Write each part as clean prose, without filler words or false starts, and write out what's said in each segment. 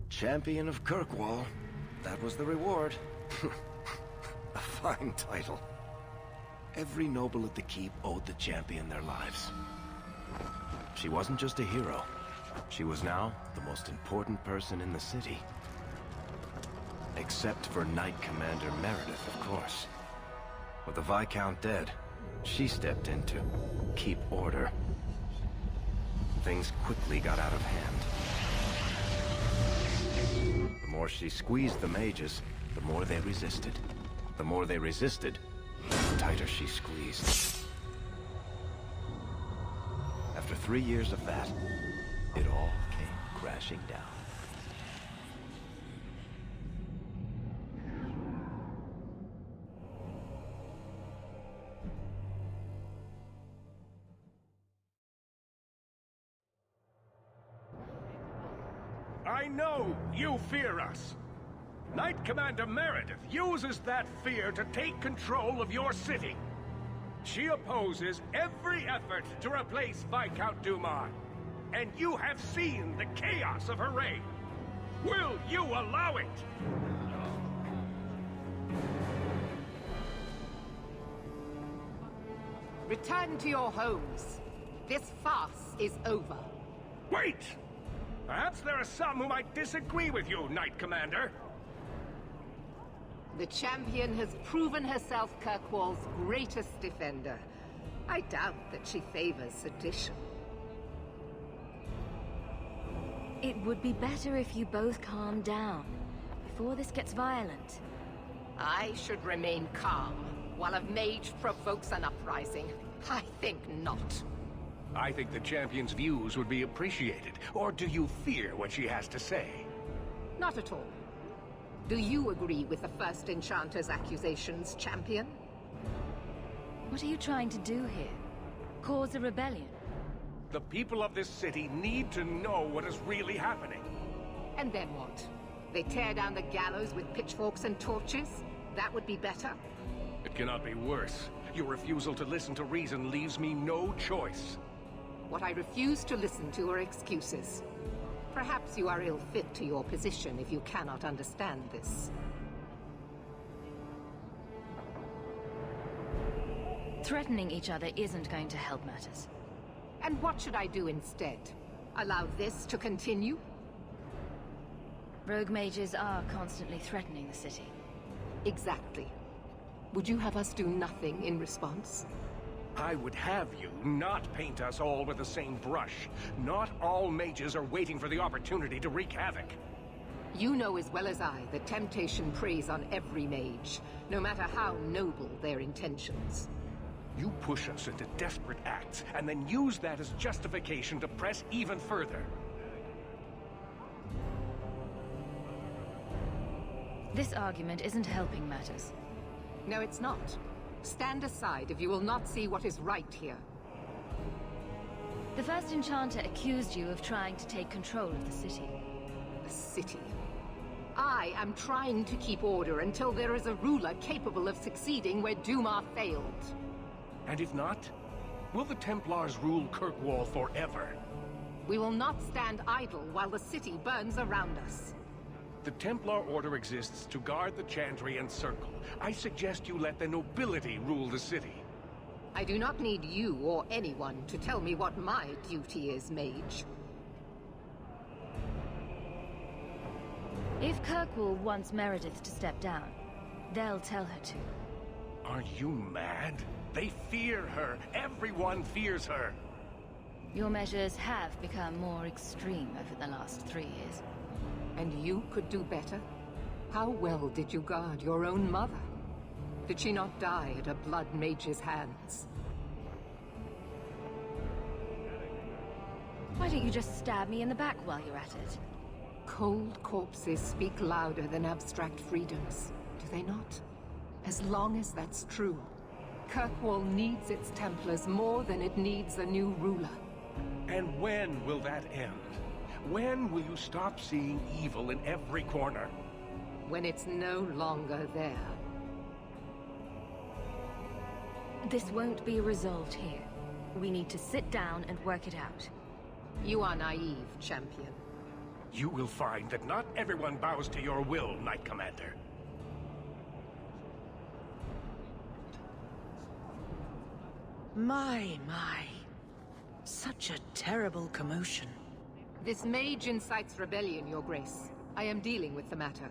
Champion of Kirkwall. That was the reward. A fine title. Every noble at the keep owed the champion their lives. She wasn't just a hero. She was now the most important person in the city. Except for Knight Commander Meredith, of course. With the Viscount dead, she stepped in to keep order. Things quickly got out of hand. The more she squeezed the mages, the more they resisted. The more they resisted, the tighter she squeezed. After 3 years of that, it all came crashing down. I know you fear us. Knight Commander Meredith uses that fear to take control of your city. She opposes every effort to replace Viscount Dumas. And you have seen the chaos of her reign. Will you allow it? Return to your homes. This farce is over. Wait! Perhaps there are some who might disagree with you, Knight Commander. The champion has proven herself Kirkwall's greatest defender. I doubt that she favors sedition. It would be better if you both calm down, before this gets violent. I should remain calm, while a mage provokes an uprising. I think not. I think the champion's views would be appreciated. Or do you fear what she has to say? Not at all. Do you agree with the First Enchanter's accusations, champion? What are you trying to do here? Cause a rebellion? The people of this city need to know what is really happening. And then what? They tear down the gallows with pitchforks and torches? That would be better? It cannot be worse. Your refusal to listen to reason leaves me no choice. What I refuse to listen to are excuses. Perhaps you are ill-fit to your position if you cannot understand this. Threatening each other isn't going to help matters. And what should I do instead? Allow this to continue? Rogue mages are constantly threatening the city. Exactly. Would you have us do nothing in response? I would have you not paint us all with the same brush. Not all mages are waiting for the opportunity to wreak havoc. You know as well as I that temptation preys on every mage, no matter how noble their intentions. You push us into desperate acts, and then use that as justification to press even further. This argument isn't helping matters. No, it's not. Stand aside if you will not see what is right here. The First Enchanter accused you of trying to take control of the city. The city? I am trying to keep order until there is a ruler capable of succeeding where Dumas failed. And if not, will the Templars rule Kirkwall forever? We will not stand idle while the city burns around us. The Templar Order exists to guard the Chantry and Circle. I suggest you let the nobility rule the city. I do not need you or anyone to tell me what my duty is, mage. If Kirkwall wants Meredith to step down, they'll tell her to. Are you mad? They fear her. Everyone fears her. Your measures have become more extreme over the last 3 years. And you could do better? How well did you guard your own mother? Did she not die at a blood mage's hands? Why don't you just stab me in the back while you're at it? Cold corpses speak louder than abstract freedoms, do they not? As long as that's true, Kirkwall needs its Templars more than it needs a new ruler. And when will that end? When will you stop seeing evil in every corner? When it's no longer there. This won't be resolved here. We need to sit down and work it out. You are naive, champion. you will find that not everyone bows to your will, Knight Commander. My. Such a terrible commotion. This mage incites rebellion, Your Grace. I am dealing with the matter.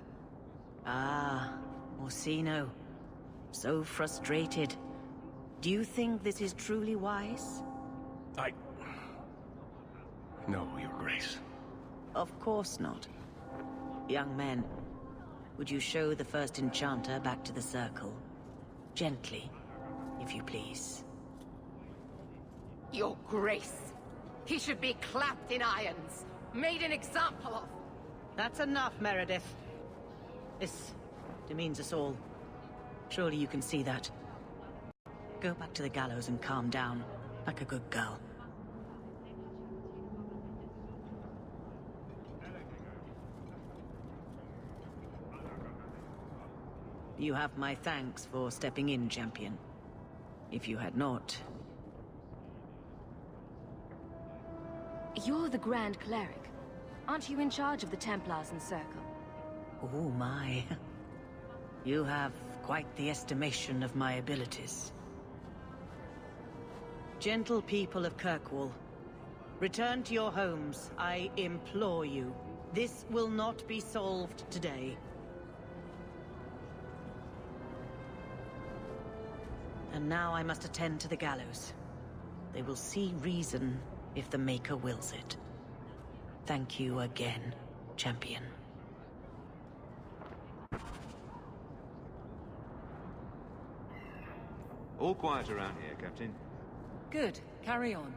Ah, Orsino. So frustrated. Do you think this is truly wise? No, Your Grace. Of course not. Young men, would you show the first enchanter back to the circle? Gently, if you please. Your Grace! He should be clapped in irons, made an example of! That's enough, Meredith. This demeans us all. Surely you can see that. Go back to the gallows and calm down, like a good girl. You have my thanks for stepping in, champion. If you had not... You're the Grand Cleric. Aren't you in charge of the Templars and Circle? Oh my. You have quite the estimation of my abilities. Gentle people of Kirkwall, return to your homes, I implore you. This will not be solved today. And now I must attend to the gallows. They will see reason if the Maker wills it. Thank you again, champion. All quiet around here, Captain. Good. Carry on.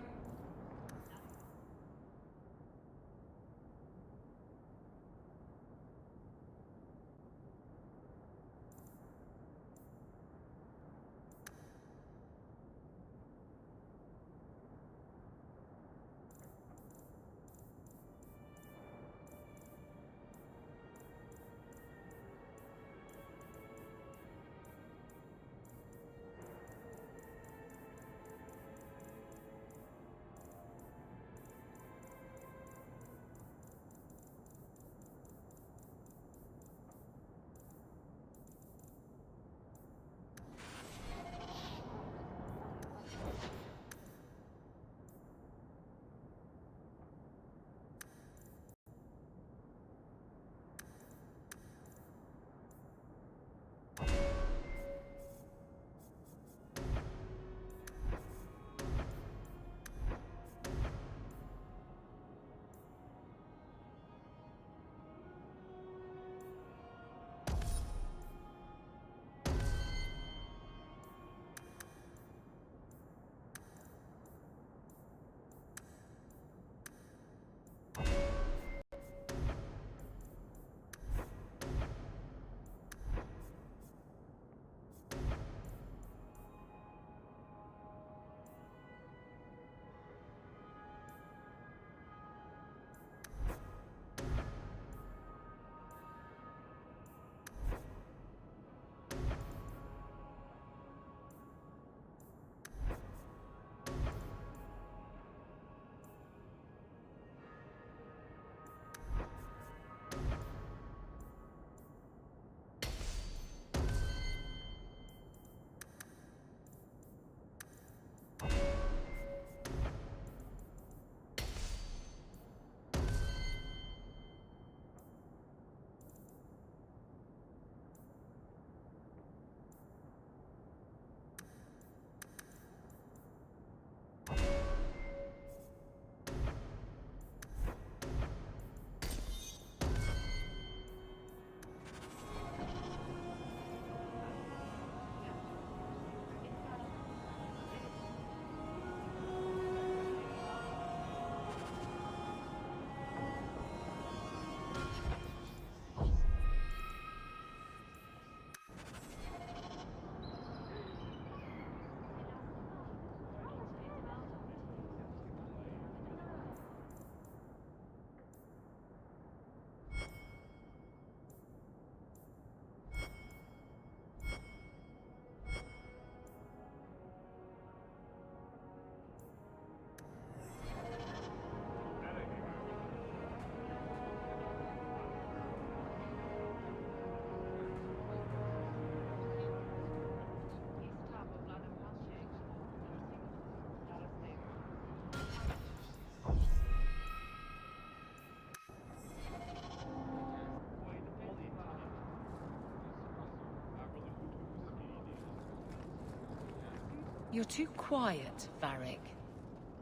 You're too quiet, Varric.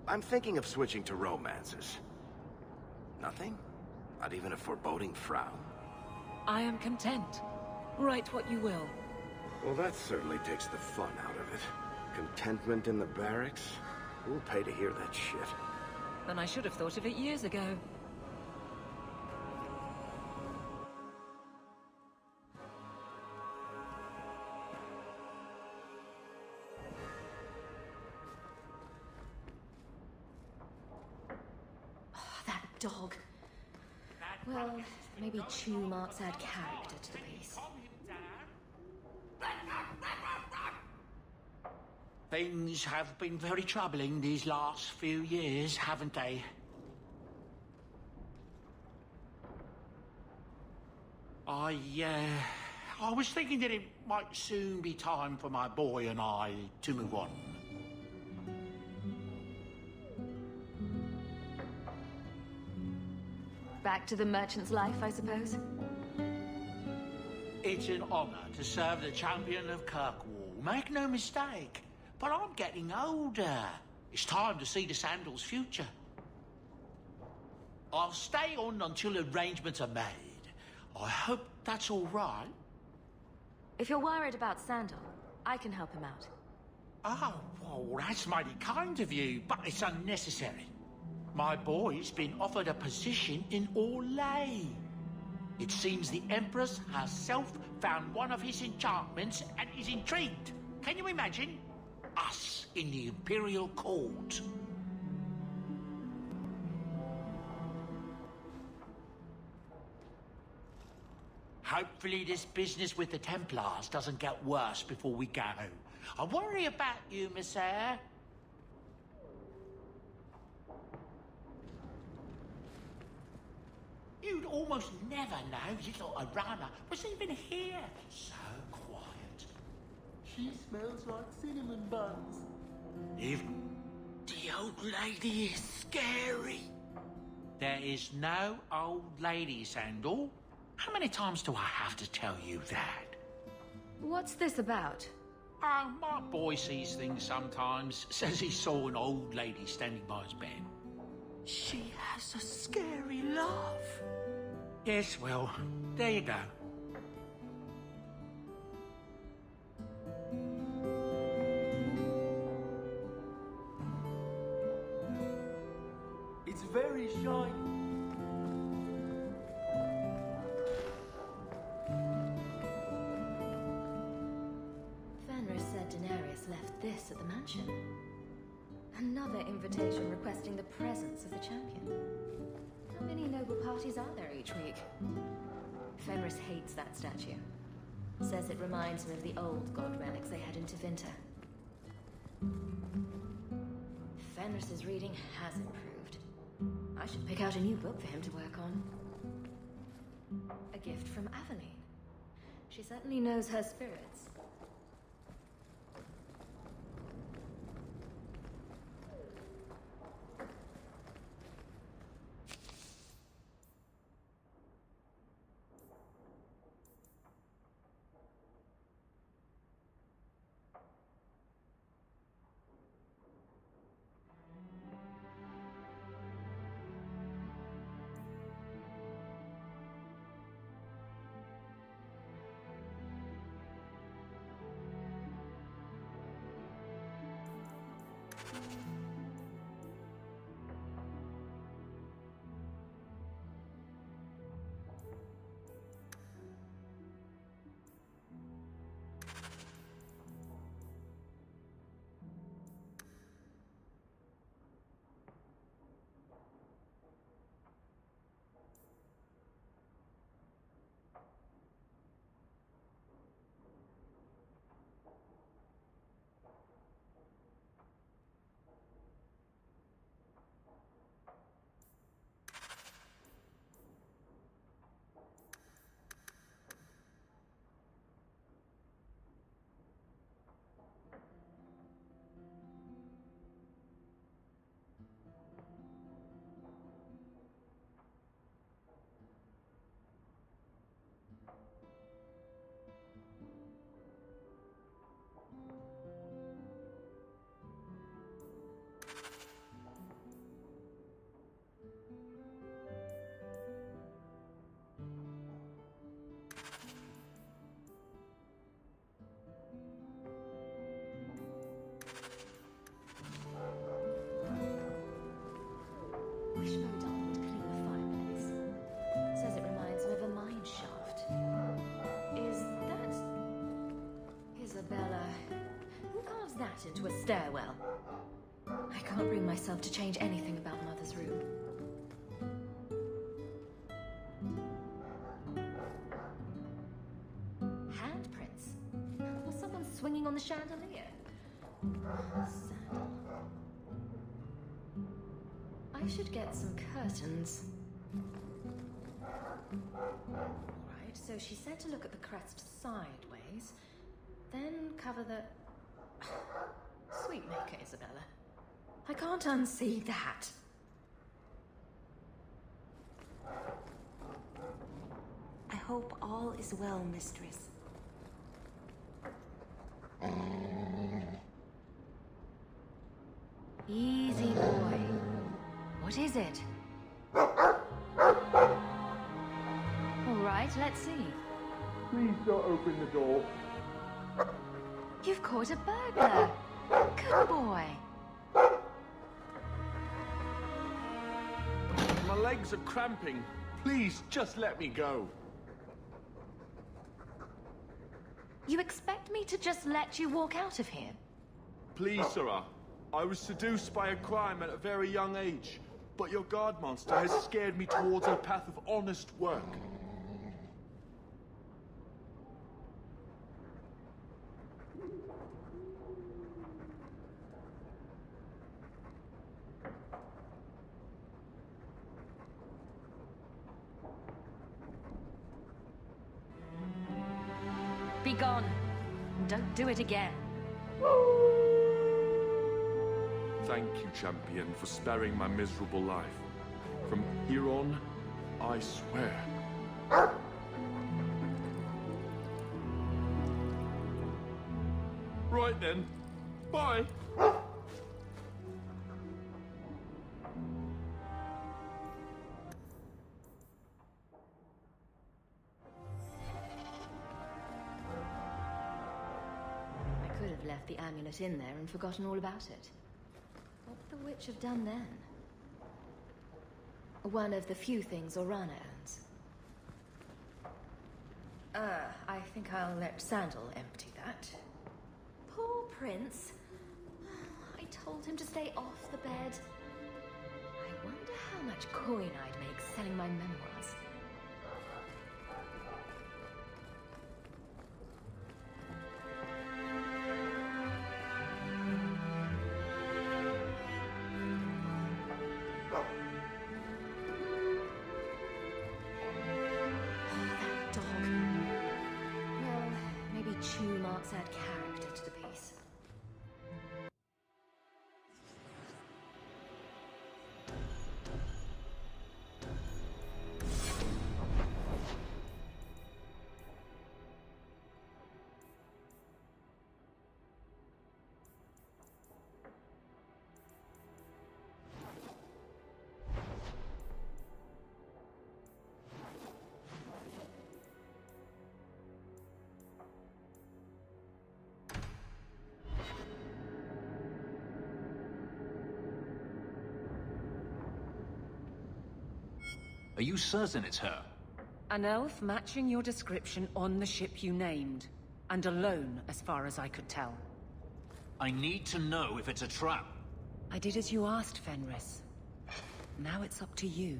I'm thinking of switching to romances. Nothing? Not even a foreboding frown? I am content. Write what you will. Well, that certainly takes the fun out of it. Contentment in the barracks? Who'll pay to hear that shit? Then I should have thought of it years ago. That dog. Well, maybe chew marks add character to the piece. Things have been very troubling these last few years, haven't they? I was thinking that it might soon be time for my boy and I to move on. Back to the merchant's life, I suppose? It's an honor to serve the champion of Kirkwall, make no mistake. But I'm getting older. It's time to see the Sandal's future. I'll stay on until arrangements are made. I hope that's all right. If you're worried about Sandal, I can help him out. Oh, well, that's mighty kind of you, but it's unnecessary. My boy's been offered a position in Orlais. It seems the Empress herself found one of his enchantments and is intrigued. Can you imagine? Us in the Imperial Court. Hopefully this business with the Templars doesn't get worse before we go. I worry about you, Miss Eyre. You'd almost never know little Arana was even here. So quiet. She smells like cinnamon buns. Even the old lady is scary. There is no old lady, Sandal. How many times do I have to tell you that? What's this about? Oh, my boy sees things sometimes. Says he saw an old lady standing by his bed. She has a scary laugh. Yes, well, there you go. It's very shiny. Fenris said Daenerys left this at the mansion. Another invitation requesting the presence of the champion. How many noble parties are there each week? Fenris hates that statue. Says it reminds him of the old god relics they had in Tevinter. Fenris's reading has improved. I should pick out a new book for him to work on. A gift from Aveline. She certainly knows her spirits. that into a stairwell. I can't bring myself to change anything about Mother's room. Handprints? Or someone swinging on the chandelier? Sandal. I should get some curtains. Right, so she said to look at the crest sideways, then cover the... Sweetmaker, Isabella. I can't unsee that. I hope all is well, mistress. Easy, boy. What is it? All right, let's see. Please don't open the door. You've caught a burglar. Good boy. My legs are cramping. Please, just let me go. You expect me to just let you walk out of here? Please, sirrah. I was seduced by a crime at a very young age, but your guard monster has scared me towards a path of honest work. Be gone. Don't do it again. Thank you, champion, for sparing my miserable life. From here on, I swear. Right then. Bye. I could have left the amulet in there and forgotten all about it. What would the witch have done then? One of the few things Orana owns. I think I'll let Sandal empty that. Poor Prince. I told him to stay off the bed. I wonder how much coin I'd make selling my memoirs. Add character to the piece. Are you certain it's her? An elf matching your description on the ship you named. And alone, as far as I could tell. I need to know if it's a trap. I did as you asked, Fenris. Now it's up to you.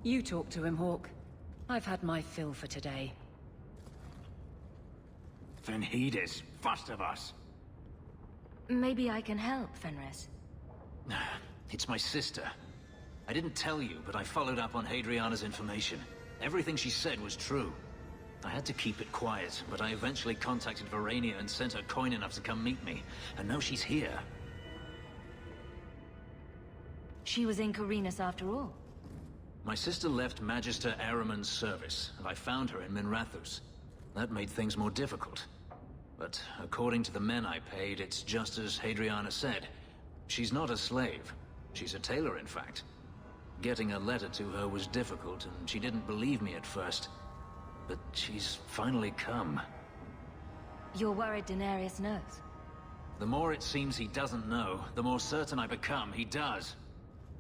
You talk to him, Hawke. I've had my fill for today. Then heed us, first of us. Maybe I can help, Fenris. It's my sister. I didn't tell you, but I followed up on Hadriana's information. Everything she said was true. I had to keep it quiet, but I eventually contacted Verania and sent her coin enough to come meet me. And now she's here. She was in Carinus after all. My sister left Magister Ahriman's service, and I found her in Minrathous. That made things more difficult. But according to the men I paid, it's just as Hadriana said. She's not a slave. She's a tailor, in fact. Getting a letter to her was difficult, and she didn't believe me at first. But she's finally come. You're worried Denarius knows? The more it seems he doesn't know, the more certain I become he does.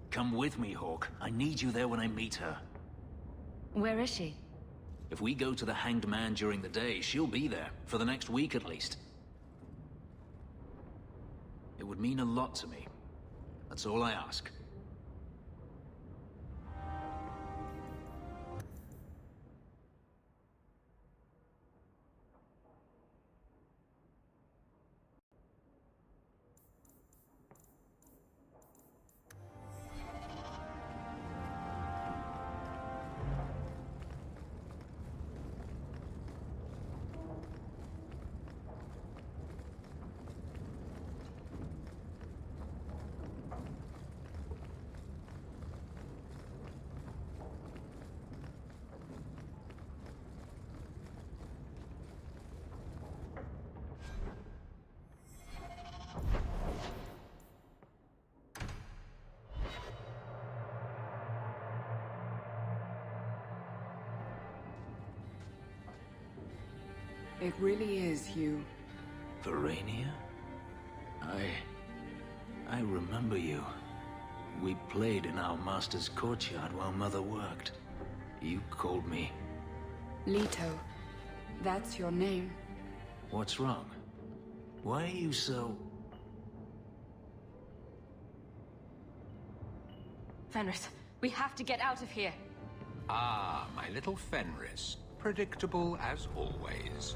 Come with me, Hawke. I need you there when I meet her. Where is she? If we go to the Hanged Man during the day, she'll be there, for the next week at least. It would mean a lot to me. That's all I ask. It really is you. Verania? I remember you. We played in our master's courtyard while Mother worked. You called me... Leto. That's your name. What's wrong? Why are you so... Fenris, we have to get out of here. Ah, my little Fenris. Predictable as always.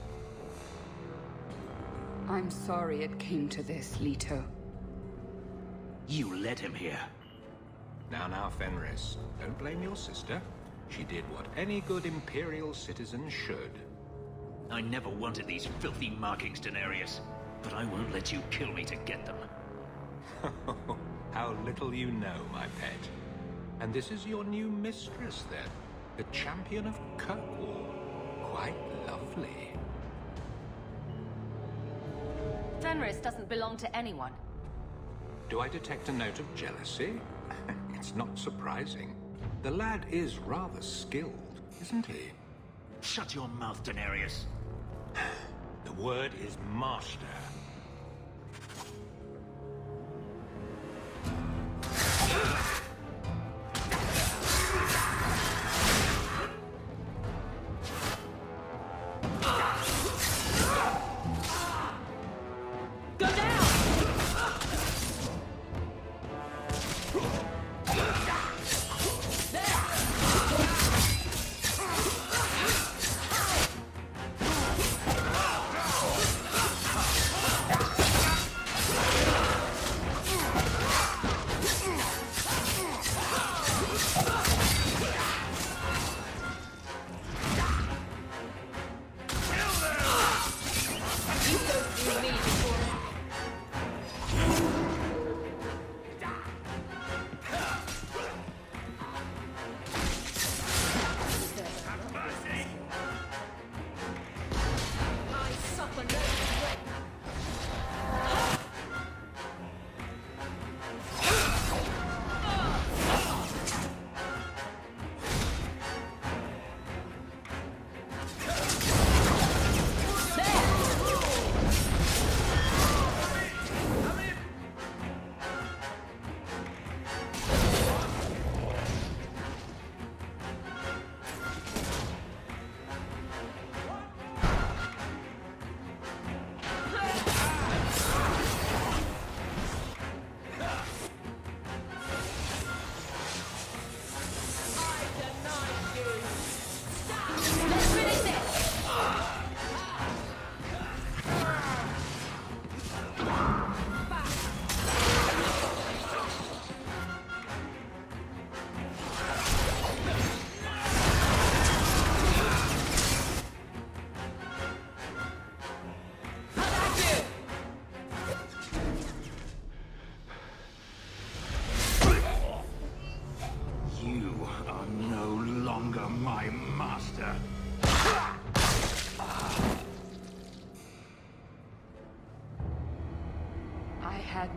I'm sorry it came to this, Leto. You led him here. Now, Fenris. Don't blame your sister. She did what any good Imperial citizen should. I never wanted these filthy markings, Denarius. But I won't let you kill me to get them. How little you know, my pet. And this is your new mistress, then? The champion of Kirkwall. Quite lovely. Fenris doesn't belong to anyone. Do I detect a note of jealousy? It's not surprising. The lad is rather skilled, isn't he? Shut your mouth, Denarius. The word is master.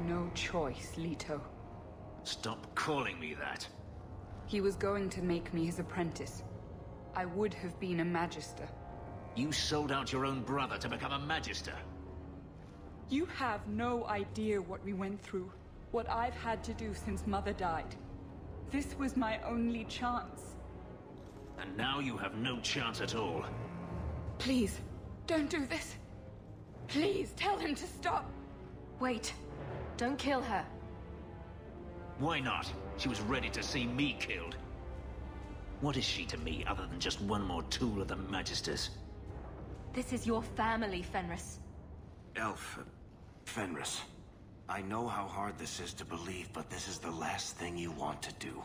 No choice, Leto. Stop calling me that. He was going to make me his apprentice. I would have been a Magister. You sold out your own brother to become a Magister. You have no idea what we went through. What I've had to do since Mother died. This was my only chance. And now you have no chance at all. Please, don't do this. Please, tell him to stop. Wait. Don't kill her. Why not? She was ready to see me killed. What is she to me other than just one more tool of the Magisters? This is your family, Fenris. Elf, Fenris. I know how hard this is to believe, but this is the last thing you want to do.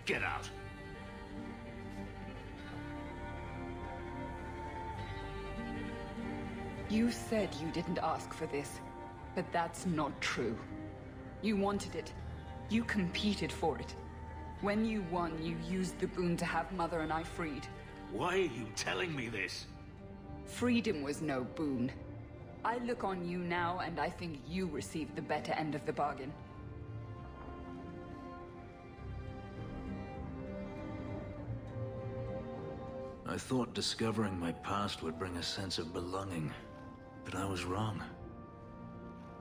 Get out. You said you didn't ask for this, but that's not true. You wanted it. You competed for it. When you won, you used the boon to have Mother and I freed. Why are you telling me this? Freedom was no boon. I look on you now, and I think you received the better end of the bargain. I thought discovering my past would bring a sense of belonging, but I was wrong.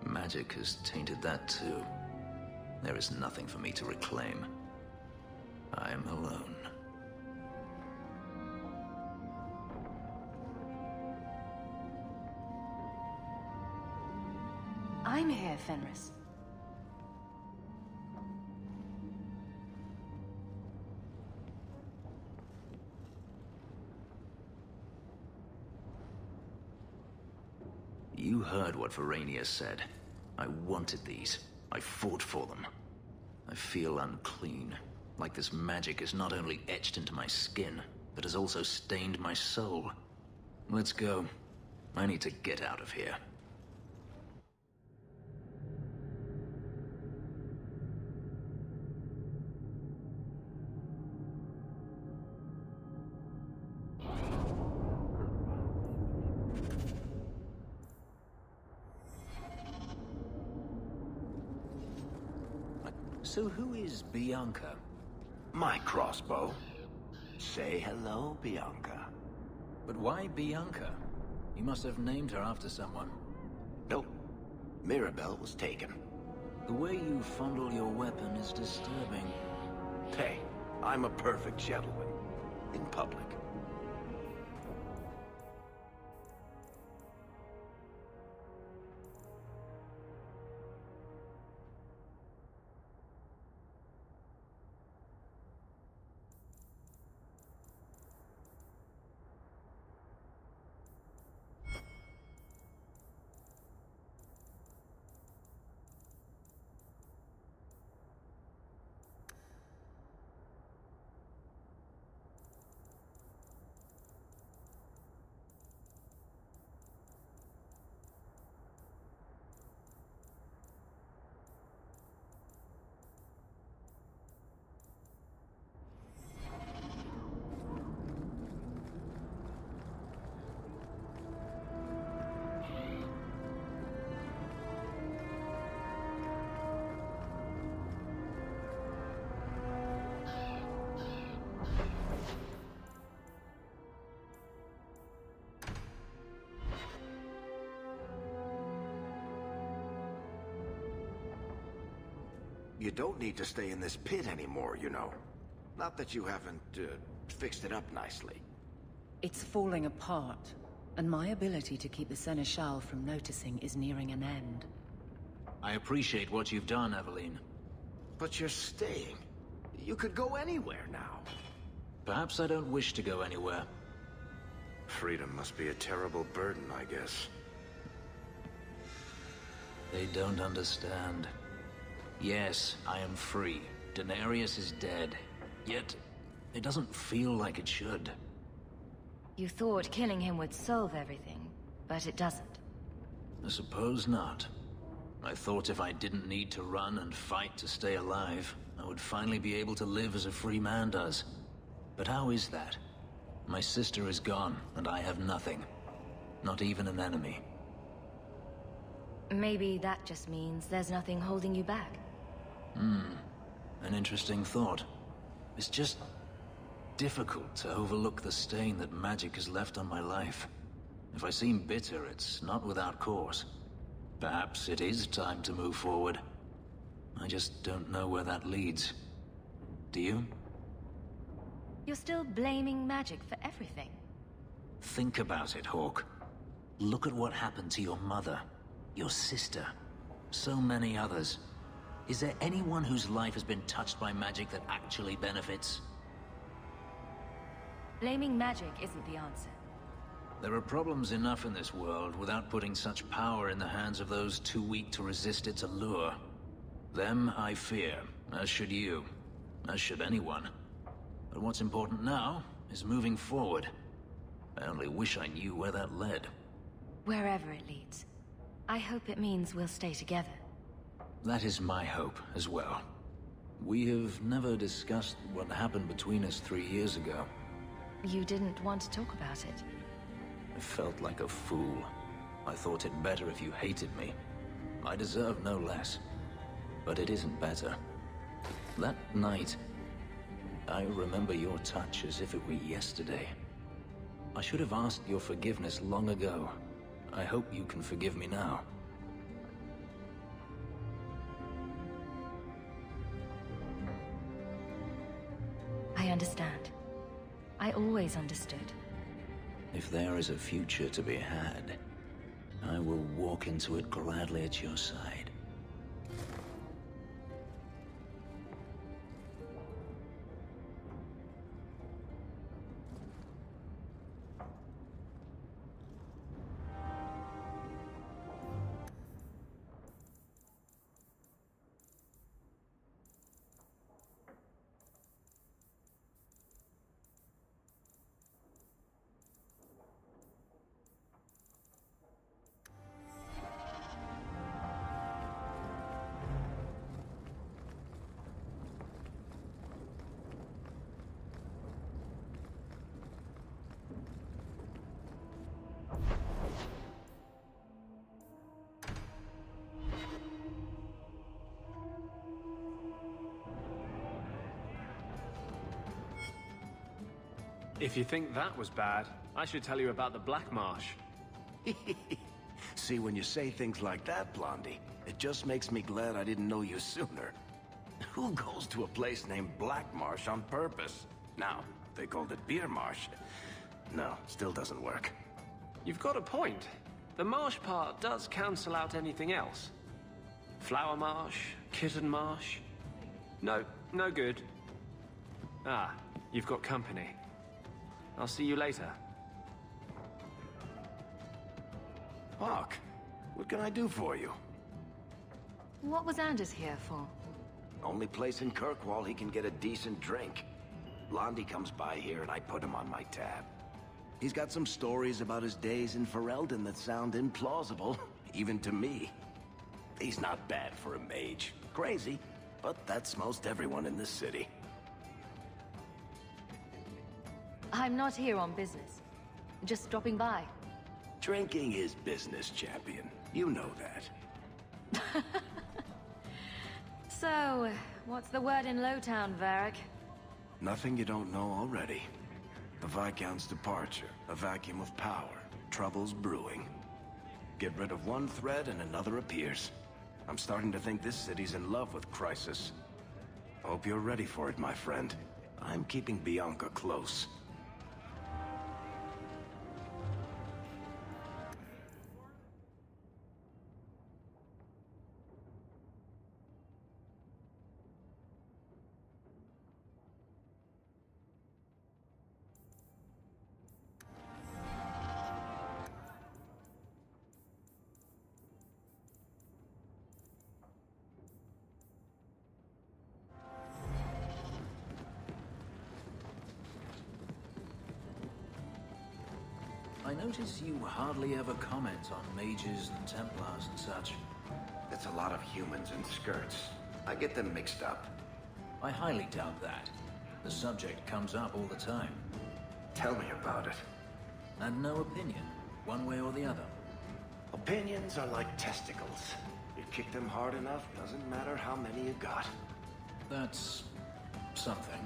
Magic has tainted that too. There is nothing for me to reclaim. I am alone. I'm here, Fenris. You heard what Verania said. I wanted these. I fought for them. I feel unclean, like this magic is not only etched into my skin, but has also stained my soul. Let's go. I need to get out of here. So who is Bianca? My crossbow. Say hello, Bianca. But why Bianca? You must have named her after someone. Nope. Mirabelle was taken. The way you fondle your weapon is disturbing. Hey, I'm a perfect gentleman. In public. You don't need to stay in this pit anymore, you know. Not that you haven't, fixed it up nicely. It's falling apart, and my ability to keep the Seneschal from noticing is nearing an end. I appreciate what you've done, Eveline. But you're staying. You could go anywhere now. Perhaps I don't wish to go anywhere. Freedom must be a terrible burden, I guess. They don't understand. Yes, I am free. Denarius is dead. Yet, it doesn't feel like it should. You thought killing him would solve everything, but it doesn't. I suppose not. I thought if I didn't need to run and fight to stay alive, I would finally be able to live as a free man does. But how is that? My sister is gone, and I have nothing. Not even an enemy. Maybe that just means there's nothing holding you back. An interesting thought. It's just difficult to overlook the stain that magic has left on my life. If I seem bitter, it's not without cause. Perhaps it is time to move forward. I just don't know where that leads. Do you? You're still blaming magic for everything. Think about it, Hawke. Look at what happened to your mother. Your sister. So many others. Is there anyone whose life has been touched by magic that actually benefits? Blaming magic isn't the answer. There are problems enough in this world without putting such power in the hands of those too weak to resist its allure. Them I fear, as should you, as should anyone. But what's important now is moving forward. I only wish I knew where that led. Wherever it leads. I hope it means we'll stay together. That is my hope as well. We have never discussed what happened between us 3 years ago. You didn't want to talk about it. I felt like a fool. I thought it better if you hated me. I deserve no less. But it isn't better. That night, I remember your touch as if it were yesterday. I should have asked your forgiveness long ago. I hope you can forgive me now. I understand. I always understood. If there is a future to be had, I will walk into it gladly at your side. If you think that was bad, I should tell you about the Black Marsh. See, when you say things like that, Blondie, it just makes me glad I didn't know you sooner. Who goes to a place named Black Marsh on purpose? Now, if they called it Beer Marsh. No, still doesn't work. You've got a point. The marsh part does cancel out anything else. Flower Marsh, Kitten Marsh. No, no good. Ah, you've got company. I'll see you later. Hawke, what can I do for you? What was Anders here for? Only place in Kirkwall he can get a decent drink. Blondie comes by here and I put him on my tab. He's got some stories about his days in Ferelden that sound implausible, even to me. He's not bad for a mage. Crazy, but that's most everyone in this city. I'm not here on business. Just dropping by. Drinking is business, champion. You know that. So, what's the word in Lowtown, Varric? Nothing you don't know already. The Viscount's departure, a vacuum of power, troubles brewing. Get rid of one thread and another appears. I'm starting to think this city's in love with Crisis. Hope you're ready for it, my friend. I'm keeping Bianca close. I notice you hardly ever comment on mages and Templars and such. It's a lot of humans in skirts. I get them mixed up. I highly doubt that. The subject comes up all the time. Tell me about it. And no opinion, one way or the other. Opinions are like testicles. You kick them hard enough, doesn't matter how many you got. That's something.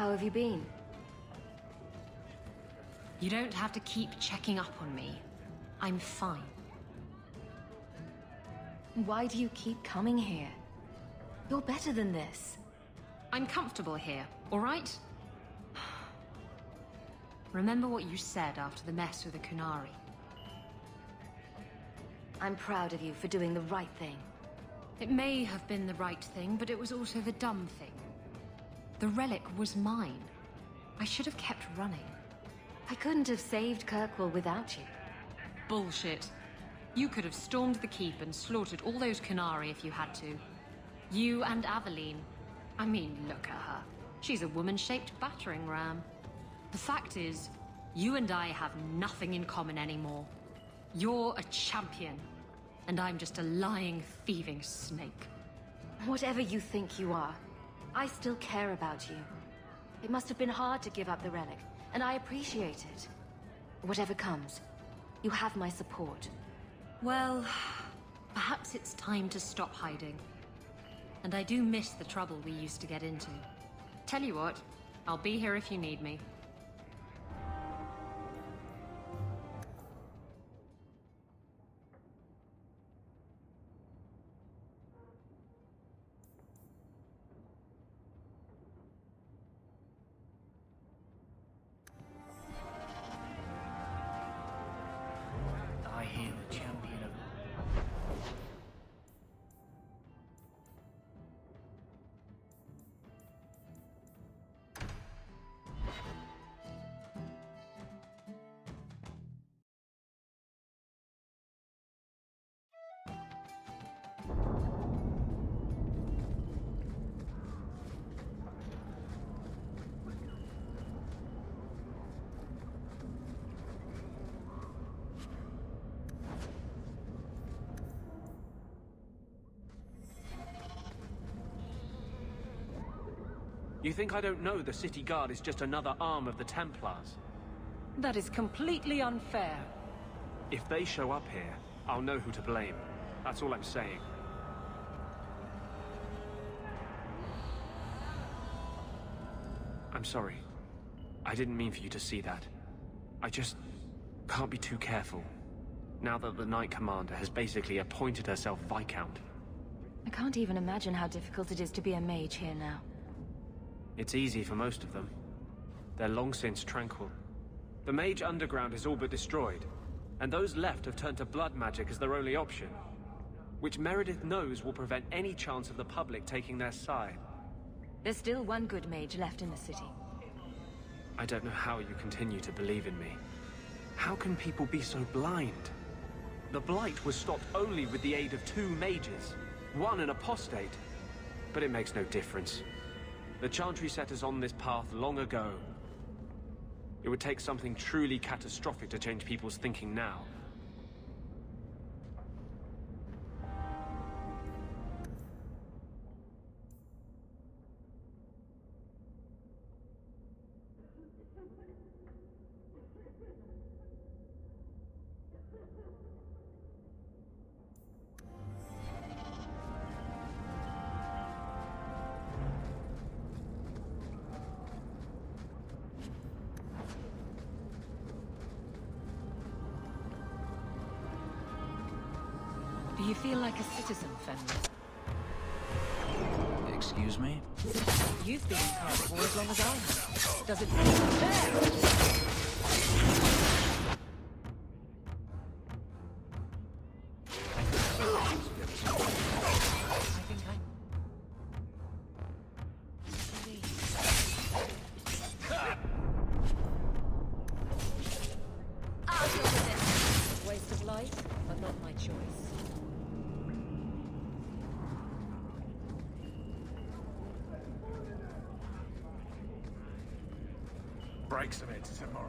How have you been? You don't have to keep checking up on me. I'm fine. Why do you keep coming here? You're better than this. I'm comfortable here, all right? Remember what you said after the mess with the Kunari. I'm proud of you for doing the right thing. It may have been the right thing, but it was also the dumb thing. The relic was mine. I should have kept running. I couldn't have saved Kirkwall without you. Bullshit. You could have stormed the keep and slaughtered all those Kunari if you had to. You and Aveline. I mean, look at her. She's a woman-shaped battering ram. The fact is, you and I have nothing in common anymore. You're a champion, and I'm just a lying, thieving snake. Whatever you think you are, I still care about you. It must have been hard to give up the relic, and I appreciate it. Whatever comes, you have my support. Well, perhaps it's time to stop hiding. And I do miss the trouble we used to get into. Tell you what, I'll be here if you need me. I hear the champion of... You think I don't know the city guard is just another arm of the Templars? That is completely unfair. If they show up here, I'll know who to blame. That's all I'm saying. I'm sorry. I didn't mean for you to see that. I just can't be too careful. Now that the Knight Commander has basically appointed herself Viscount. I can't even imagine how difficult it is to be a mage here now. It's easy for most of them. They're long since tranquil. The Mage Underground is all but destroyed, and those left have turned to blood magic as their only option, which Meredith knows will prevent any chance of the public taking their side. There's still one good mage left in the city. I don't know how you continue to believe in me. How can people be so blind? The Blight was stopped only with the aid of 2 mages, one an apostate. But it makes no difference. The Chantry set us on this path long ago. It would take something truly catastrophic to change people's thinking now. Do you feel like a citizen, Fenris? Excuse me? You've been in Carnival as long as I have. Does it feel fair? Waste of life, but not my choice. Breaks of it tomorrow.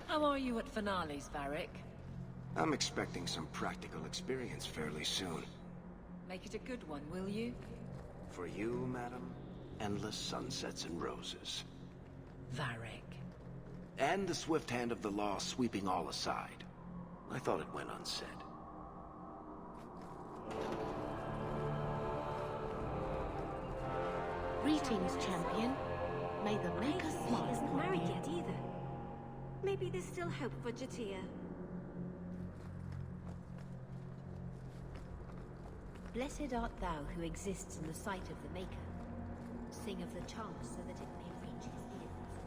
How are you at finales, Varric? I'm expecting some practical experience fairly soon. Make it a good one, will you? For you, madam, endless sunsets and roses. Varric. And the swift hand of the law sweeping all aside. I thought it went unsaid. Greetings, champion. May the Maker smile. He isn't married yet either. Maybe there's still hope for Jatia. Blessed art thou who exists in the sight of the Maker. Sing of the chant so that it may reach his ears.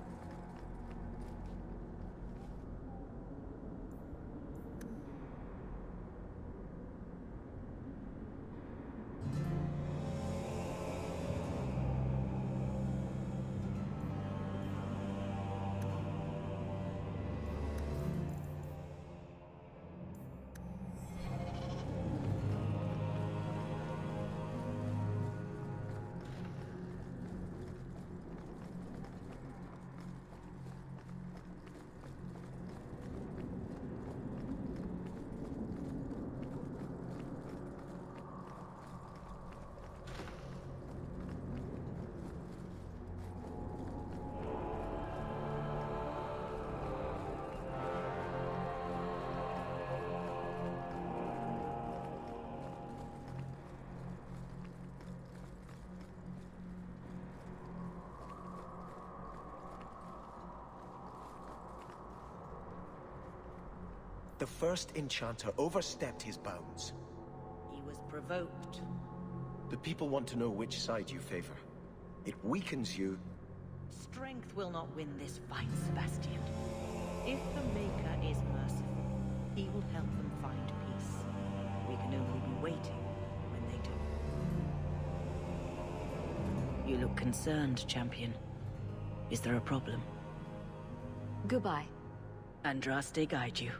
The first enchanter overstepped his bounds. He was provoked. The people want to know which side you favor. It weakens you. Strength will not win this fight, Sebastian. If the Maker is merciful, he will help them find peace. We can only be waiting when they do. You look concerned, champion. Is there a problem? Goodbye. Andraste guide you.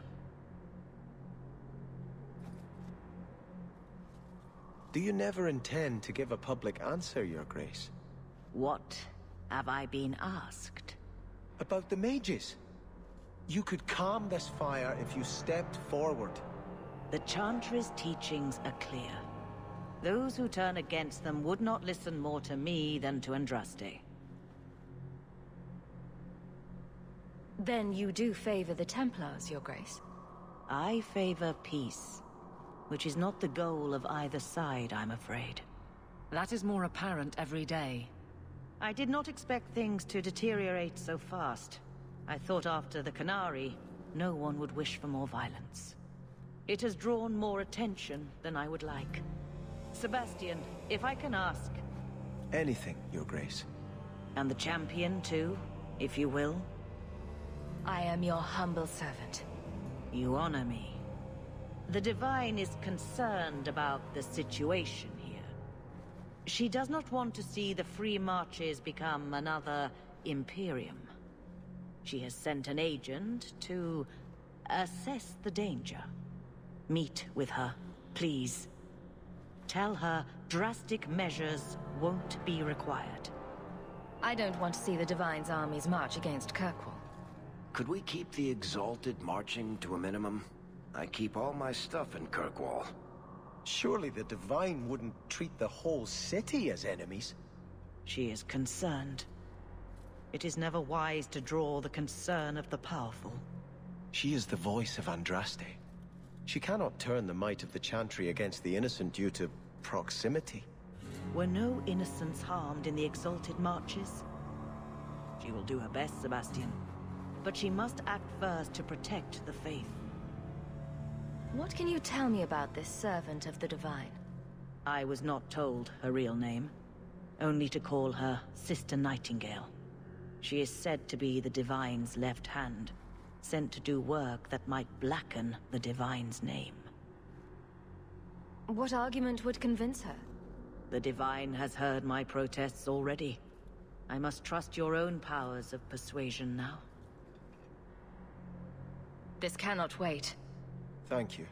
Do you never intend to give a public answer, Your Grace? What have I been asked? About the mages. You could calm this fire if you stepped forward. The Chantry's teachings are clear. Those who turn against them would not listen more to me than to Andraste. Then you do favor the Templars, Your Grace? I favor peace, which is not the goal of either side, I'm afraid. That is more apparent every day. I did not expect things to deteriorate so fast. I thought after the Canary, no one would wish for more violence. It has drawn more attention than I would like. Sebastian, if I can ask... Anything, Your Grace. And the champion, too, if you will? I am your humble servant. You honor me. The Divine is concerned about the situation here. She does not want to see the Free Marches become another Imperium. She has sent an agent to assess the danger. Meet with her, please. Tell her drastic measures won't be required. I don't want to see the Divine's armies march against Kirkwall. Could we keep the Exalted marching to a minimum? I keep all my stuff in Kirkwall. Surely the Divine wouldn't treat the whole city as enemies. She is concerned. It is never wise to draw the concern of the powerful. She is the voice of Andraste. She cannot turn the might of the Chantry against the innocent due to proximity. Were no innocents harmed in the Exalted marches? She will do her best, Sebastian. But she must act first to protect the faith. What can you tell me about this servant of the Divine? I was not told her real name. Only to call her Sister Nightingale. She is said to be the Divine's left hand, sent to do work that might blacken the Divine's name. What argument would convince her? The Divine has heard my protests already. I must trust your own powers of persuasion now. This cannot wait. Thank you.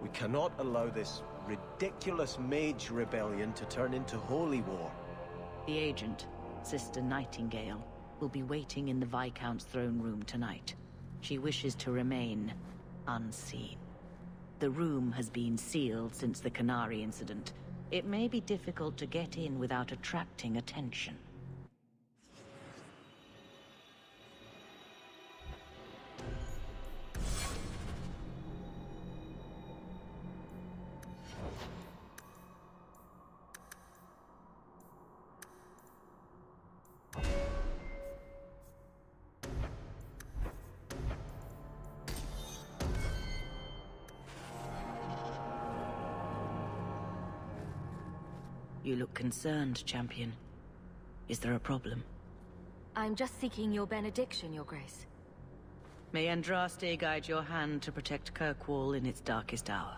We cannot allow this ridiculous mage rebellion to turn into holy war. The agent, Sister Nightingale, will be waiting in the Viscount's throne room tonight. She wishes to remain unseen. The room has been sealed since the Canary incident. It may be difficult to get in without attracting attention. You look concerned, Champion. Is there a problem? I'm just seeking your benediction, Your Grace. May Andraste guide your hand to protect Kirkwall in its darkest hour.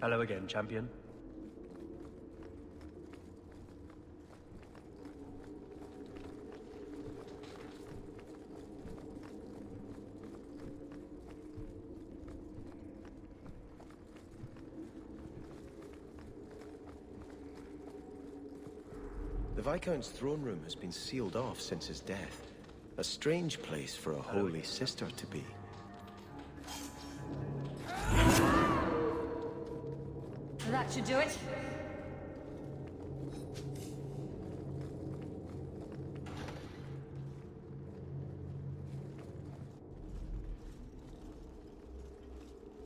Hello again, Champion. The Viscount's throne room has been sealed off since his death. A strange place for a holy sister to be. That should do it.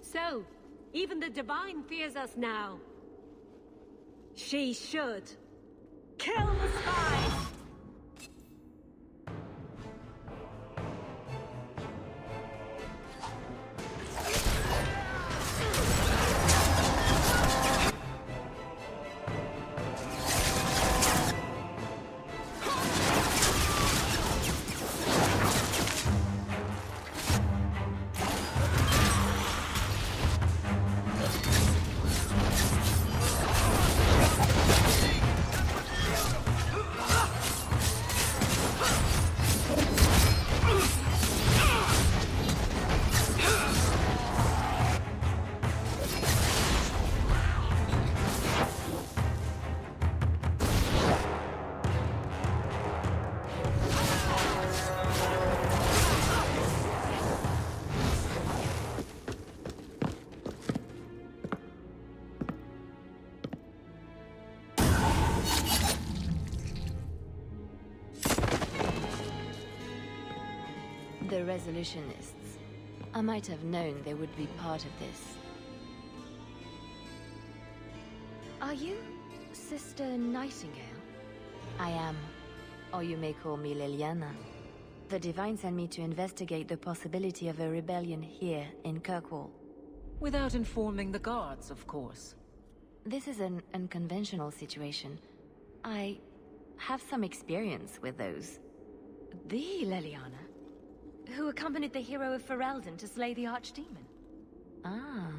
So, even the Divine fears us now. She should. Kill the spies! The Resolutionists. I might have known they would be part of this. Are you Sister Nightingale? I am. Or you may call me Liliana. The Divine sent me to investigate the possibility of a rebellion here in Kirkwall. Without informing the guards, of course. This is an unconventional situation. I have some experience with those. The Liliana? Who accompanied the hero of Ferelden to slay the Archdemon? Ah.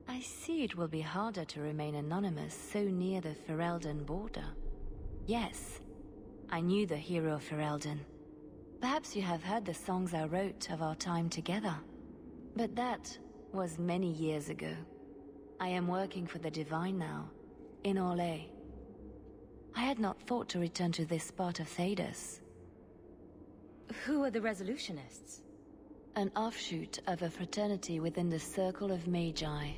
I see it will be harder to remain anonymous so near the Ferelden border. Yes. I knew the hero of Ferelden. Perhaps you have heard the songs I wrote of our time together. But that was many years ago. I am working for the Divine now, in Orlais. I had not thought to return to this part of Thedas. Who are the Resolutionists? An offshoot of a fraternity within the Circle of Magi.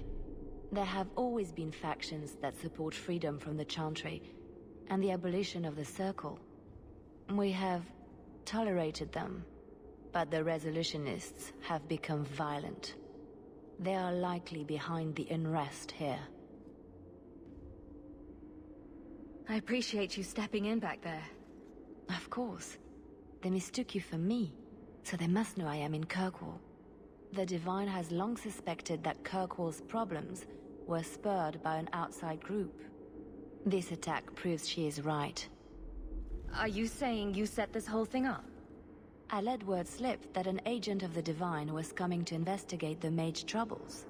There have always been factions that support freedom from the Chantry, and the abolition of the Circle. We have tolerated them, but the Resolutionists have become violent. They are likely behind the unrest here. I appreciate you stepping in back there. Of course. They mistook you for me, so they must know I am in Kirkwall. The Divine has long suspected that Kirkwall's problems were spurred by an outside group. This attack proves she is right. Are you saying you set this whole thing up? I let word slip that an agent of the Divine was coming to investigate the Mage troubles.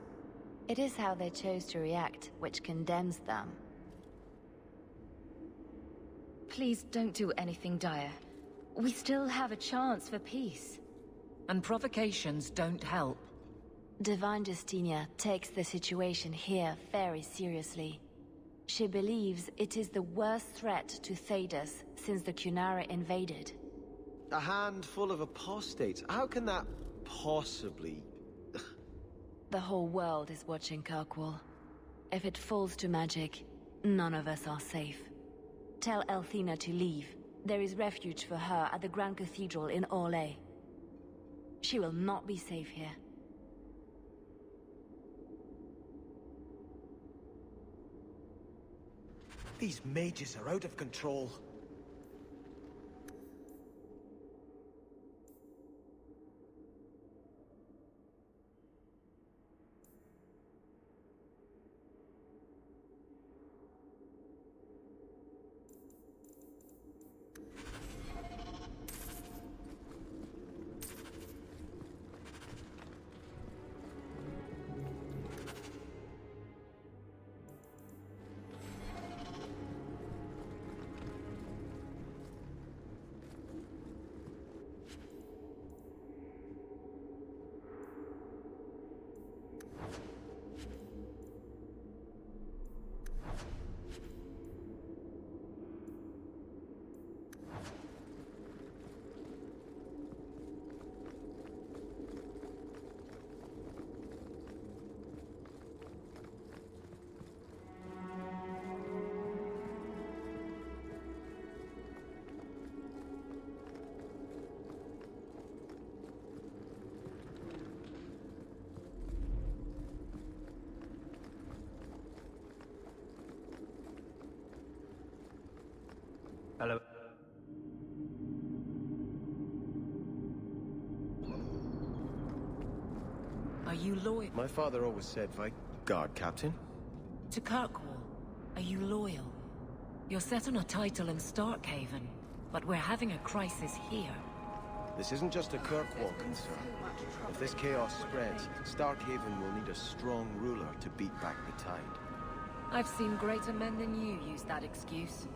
It is how they chose to react which condemns them. Please don't do anything dire. We still have a chance for peace. And provocations don't help. Divine Justinia takes the situation here very seriously. She believes it is the worst threat to Thedas since the Cunara invaded. A handful of apostates? How can that possibly... The whole world is watching Kirkwall. If it falls to magic, none of us are safe. Tell Elthina to leave. There is refuge for her at the Grand Cathedral in Orlais. She will not be safe here. These mages are out of control. Hello. Are you loyal? My father always said, Guard, Captain. To Kirkwall, are you loyal? You're set on a title in Starkhaven, but we're having a crisis here. This isn't just a Kirkwall concern. If this chaos spreads, Starkhaven will need a strong ruler to beat back the tide. I've seen greater men than you use that excuse.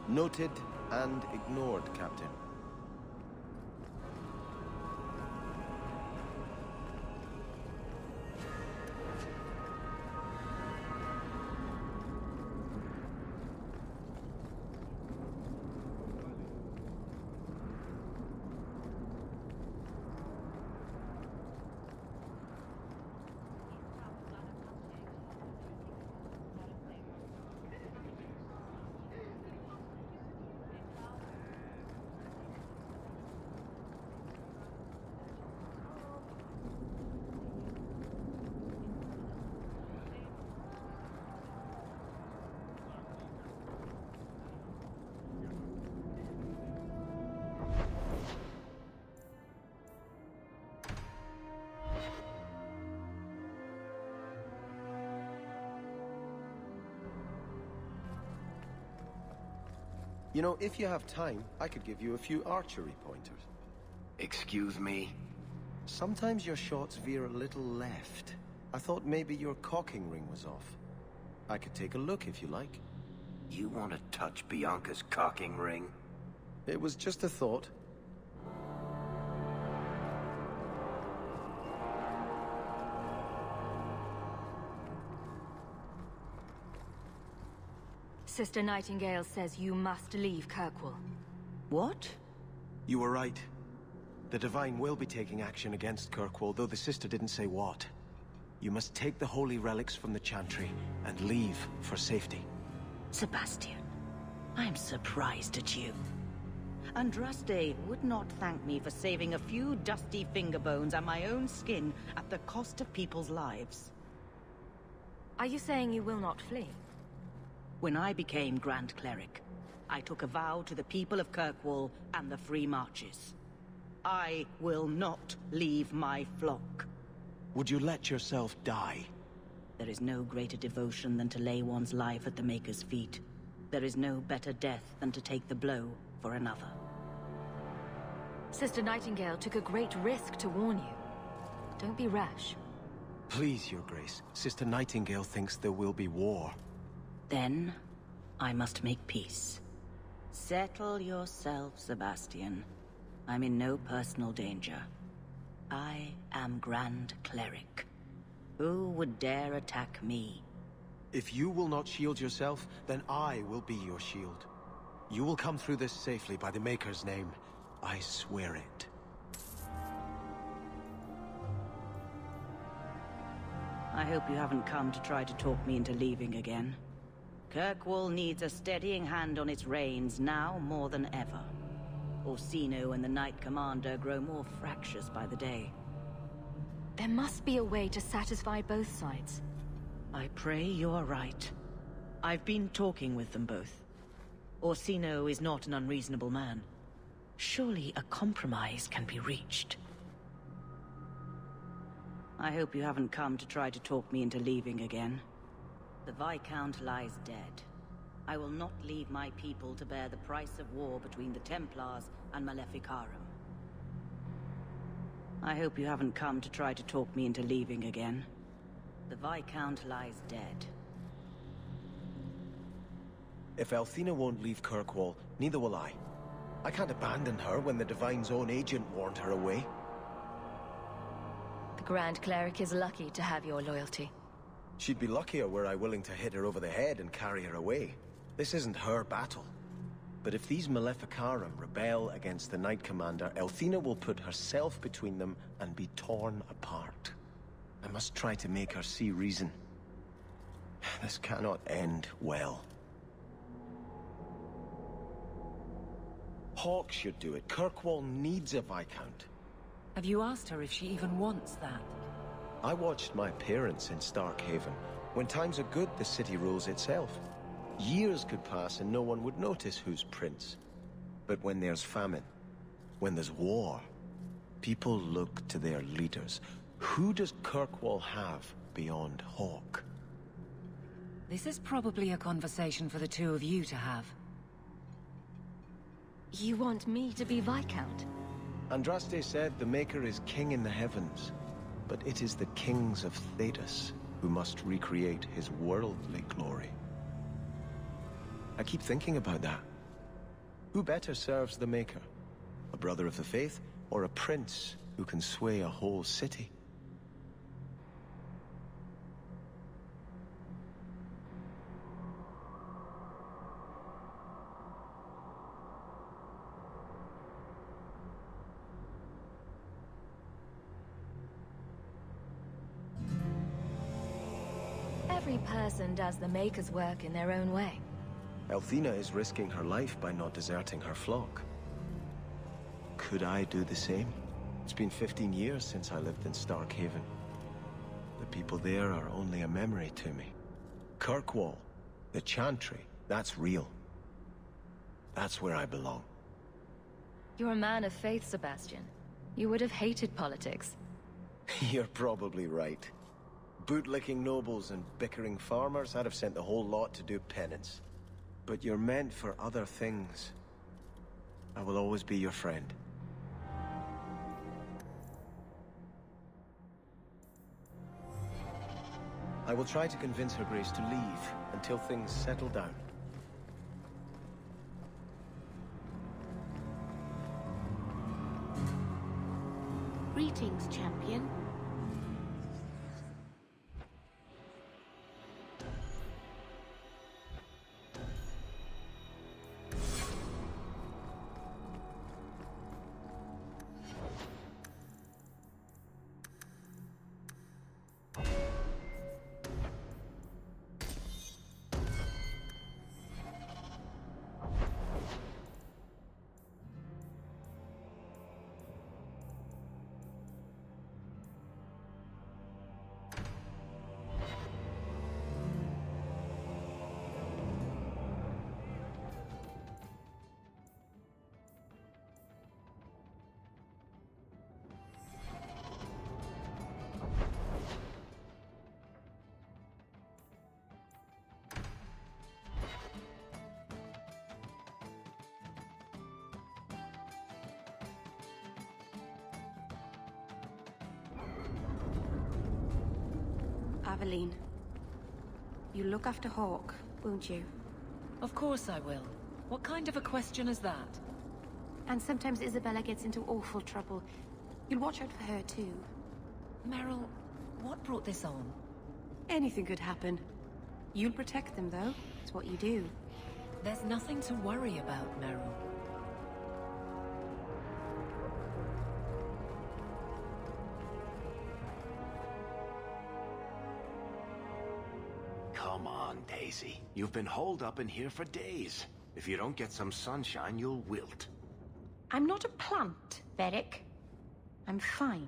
Noted and ignored, Captain. You know, if you have time, I could give you a few archery pointers. Excuse me? Sometimes your shots veer a little left. I thought maybe your cocking ring was off. I could take a look if you like. You want to touch Bianca's cocking ring? It was just a thought. Sister Nightingale says you must leave Kirkwall. What? You were right. The Divine will be taking action against Kirkwall, though the sister didn't say what. You must take the holy relics from the Chantry and leave for safety. Sebastian, I'm surprised at you. Andraste would not thank me for saving a few dusty finger bones and my own skin at the cost of people's lives. Are you saying you will not flee? When I became Grand Cleric, I took a vow to the people of Kirkwall and the Free Marches. I will not leave my flock. Would you let yourself die? There is no greater devotion than to lay one's life at the Maker's feet. There is no better death than to take the blow for another. Sister Nightingale took a great risk to warn you. Don't be rash. Please, Your Grace. Sister Nightingale thinks there will be war. Then, I must make peace. Settle yourself, Sebastian. I'm in no personal danger. I am Grand Cleric. Who would dare attack me? If you will not shield yourself, then I will be your shield. You will come through this safely by the Maker's name. I swear it. I hope you haven't come to try to talk me into leaving again. Kirkwall needs a steadying hand on its reins now more than ever. Orsino and the Knight Commander grow more fractious by the day. There must be a way to satisfy both sides. I pray you're right. I've been talking with them both. Orsino is not an unreasonable man. Surely a compromise can be reached. I hope you haven't come to try to talk me into leaving again. The Viscount lies dead. I will not leave my people to bear the price of war between the Templars and Maleficarum. I hope you haven't come to try to talk me into leaving again. The Viscount lies dead. If Althena won't leave Kirkwall, neither will I. I can't abandon her when the Divine's own agent warned her away. The Grand Cleric is lucky to have your loyalty. She'd be luckier were I willing to hit her over the head and carry her away. This isn't her battle. But if these Maleficarum rebel against the Knight Commander, Althena will put herself between them and be torn apart. I must try to make her see reason. This cannot end well. Hawke should do it. Kirkwall needs a Viscount. Have you asked her if she even wants that? I watched my parents in Starkhaven. When times are good, the city rules itself. Years could pass and no one would notice who's prince. But when there's famine, when there's war, people look to their leaders. Who does Kirkwall have beyond Hawke? This is probably a conversation for the two of you to have. You want me to be Viscount? Andraste said the Maker is king in the heavens, but it is the kings of Thedas who must recreate his worldly glory. I keep thinking about that. Who better serves the Maker? A brother of the faith, or a prince who can sway a whole city? Every person does the Maker's work in their own way. Althena is risking her life by not deserting her flock. Could I do the same? It's been 15 years since I lived in Starkhaven. The people there are only a memory to me. Kirkwall, the Chantry, that's real. That's where I belong. You're a man of faith, Sebastian. You would have hated politics. You're probably right. Bootlicking nobles and bickering farmers, I'd have sent the whole lot to do penance. But you're meant for other things. I will always be your friend. I will try to convince Her Grace to leave until things settle down. Greetings, champion. Aveline, you look after Hawke, won't you? Of course I will. What kind of a question is that? And sometimes Isabella gets into awful trouble. You'll watch out for her too. Merril, what brought this on? Anything could happen. You'll protect them though. It's what you do. There's nothing to worry about, Merril. Come on, Daisy. You've been holed up in here for days. If you don't get some sunshine, you'll wilt. I'm not a plant, Varric. I'm fine.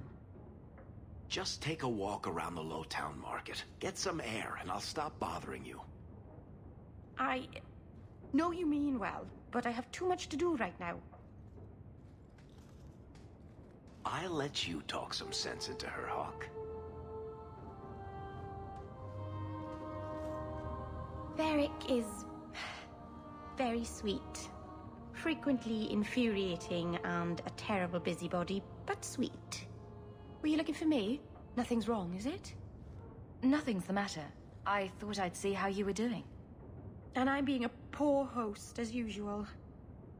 Just take a walk around the Lowtown Market. Get some air, and I'll stop bothering you. I know you mean well, but I have too much to do right now. I'll let you talk some sense into her, Hawke. Varric is very sweet. Frequently infuriating and a terrible busybody, but sweet. Were you looking for me? Nothing's wrong, is it? Nothing's the matter. I thought I'd see how you were doing. And I'm being a poor host, as usual.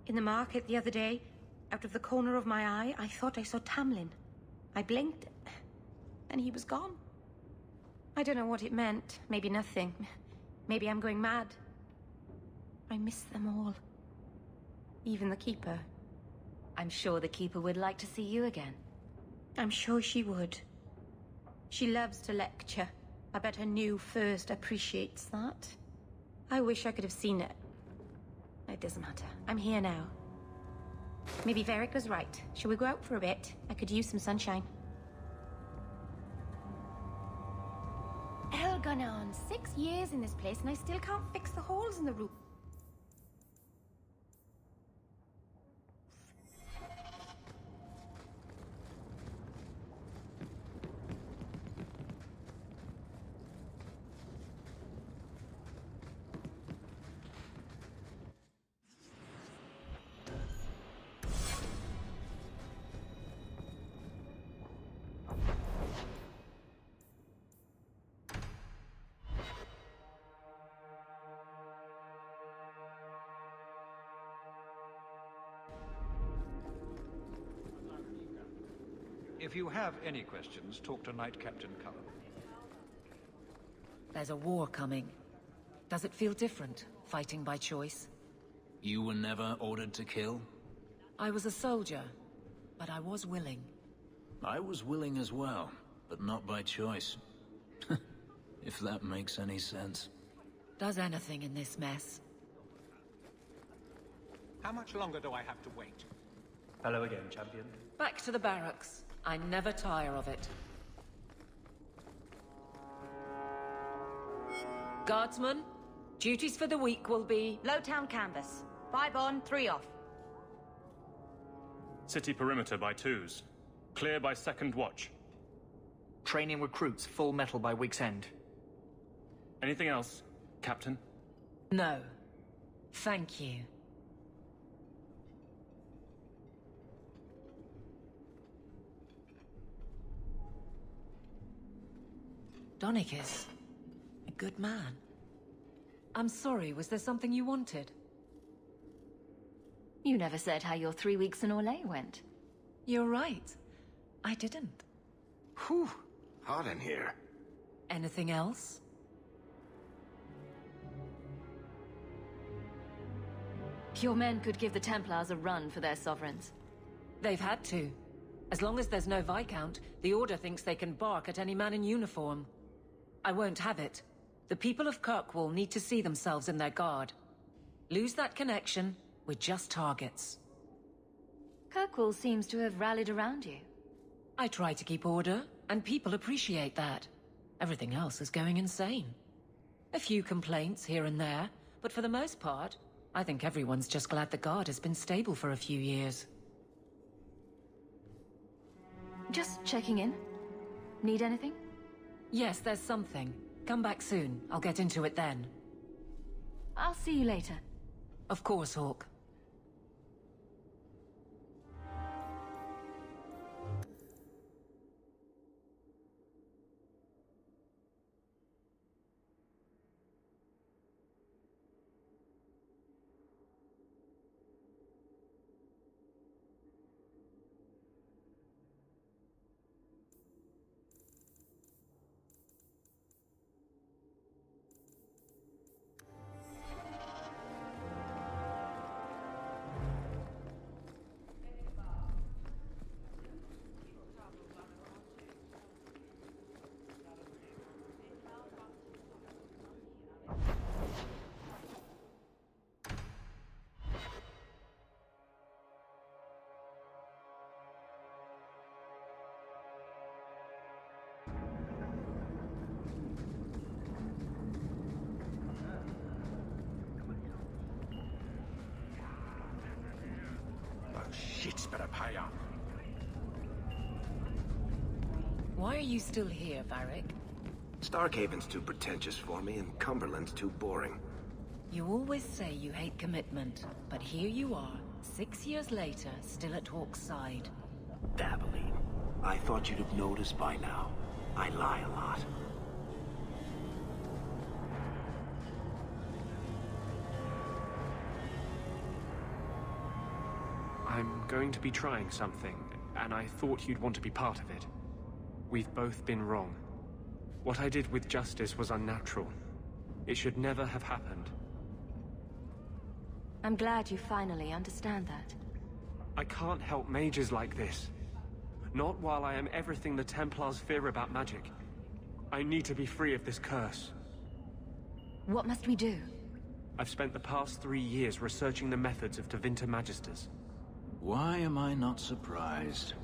In the market the other day, out of the corner of my eye, I thought I saw Tamlin. I blinked, and he was gone. I don't know what it meant. Maybe nothing. Maybe I'm going mad. I miss them all. Even the Keeper. I'm sure the Keeper would like to see you again. I'm sure she would. She loves to lecture. I bet her new first appreciates that. I wish I could have seen it. It doesn't matter. I'm here now. Maybe Varric was right. Shall we go out for a bit? I could use some sunshine. Helga gone on 6 years in this place and I still can't fix the holes in the roof. If you have any questions, talk to Knight Captain Cullen. There's a war coming. Does it feel different, fighting by choice? You were never ordered to kill? I was a soldier, but I was willing. I was willing as well, but not by choice. If that makes any sense. Does anything in this mess? How much longer do I have to wait? Hello again, champion. Back to the barracks. I never tire of it. Guardsmen, duties for the week will be... Lowtown canvas. 5 on, 3 off. City perimeter by 2s. Clear by 2nd watch. Training recruits full metal by week's end. Anything else, Captain? No. Thank you. Donnick is a good man. I'm sorry, was there something you wanted? You never said how your 3 weeks in Orlais went. You're right. I didn't. Whew. Hot in here. Anything else? Your men could give the Templars a run for their sovereigns. They've had to. As long as there's no Viscount, the Order thinks they can bark at any man in uniform. I won't have it. The people of Kirkwall need to see themselves in their guard. Lose that connection, we're just targets. Kirkwall seems to have rallied around you. I try to keep order, and people appreciate that. Everything else is going insane. A few complaints here and there, but for the most part, I think everyone's just glad the guard has been stable for a few years. Just checking in. Need anything? Yes, there's something. Come back soon. I'll get into it then. I'll see you later. Of course, Hawke. Shit's better pay up. Why are you still here, Varric? Starkhaven's too pretentious for me, and Cumberland's too boring. You always say you hate commitment, but here you are, 6 years later, still at Hawke's side. Dabbling. I thought you'd have noticed by now. I lie a lot. I'm going to be trying something, and I thought you'd want to be part of it. We've both been wrong. What I did with Justice was unnatural. It should never have happened. I'm glad you finally understand that. I can't help mages like this. Not while I am everything the Templars fear about magic. I need to be free of this curse. What must we do? I've spent the past 3 years researching the methods of Tevinter Magisters. Why am I not surprised?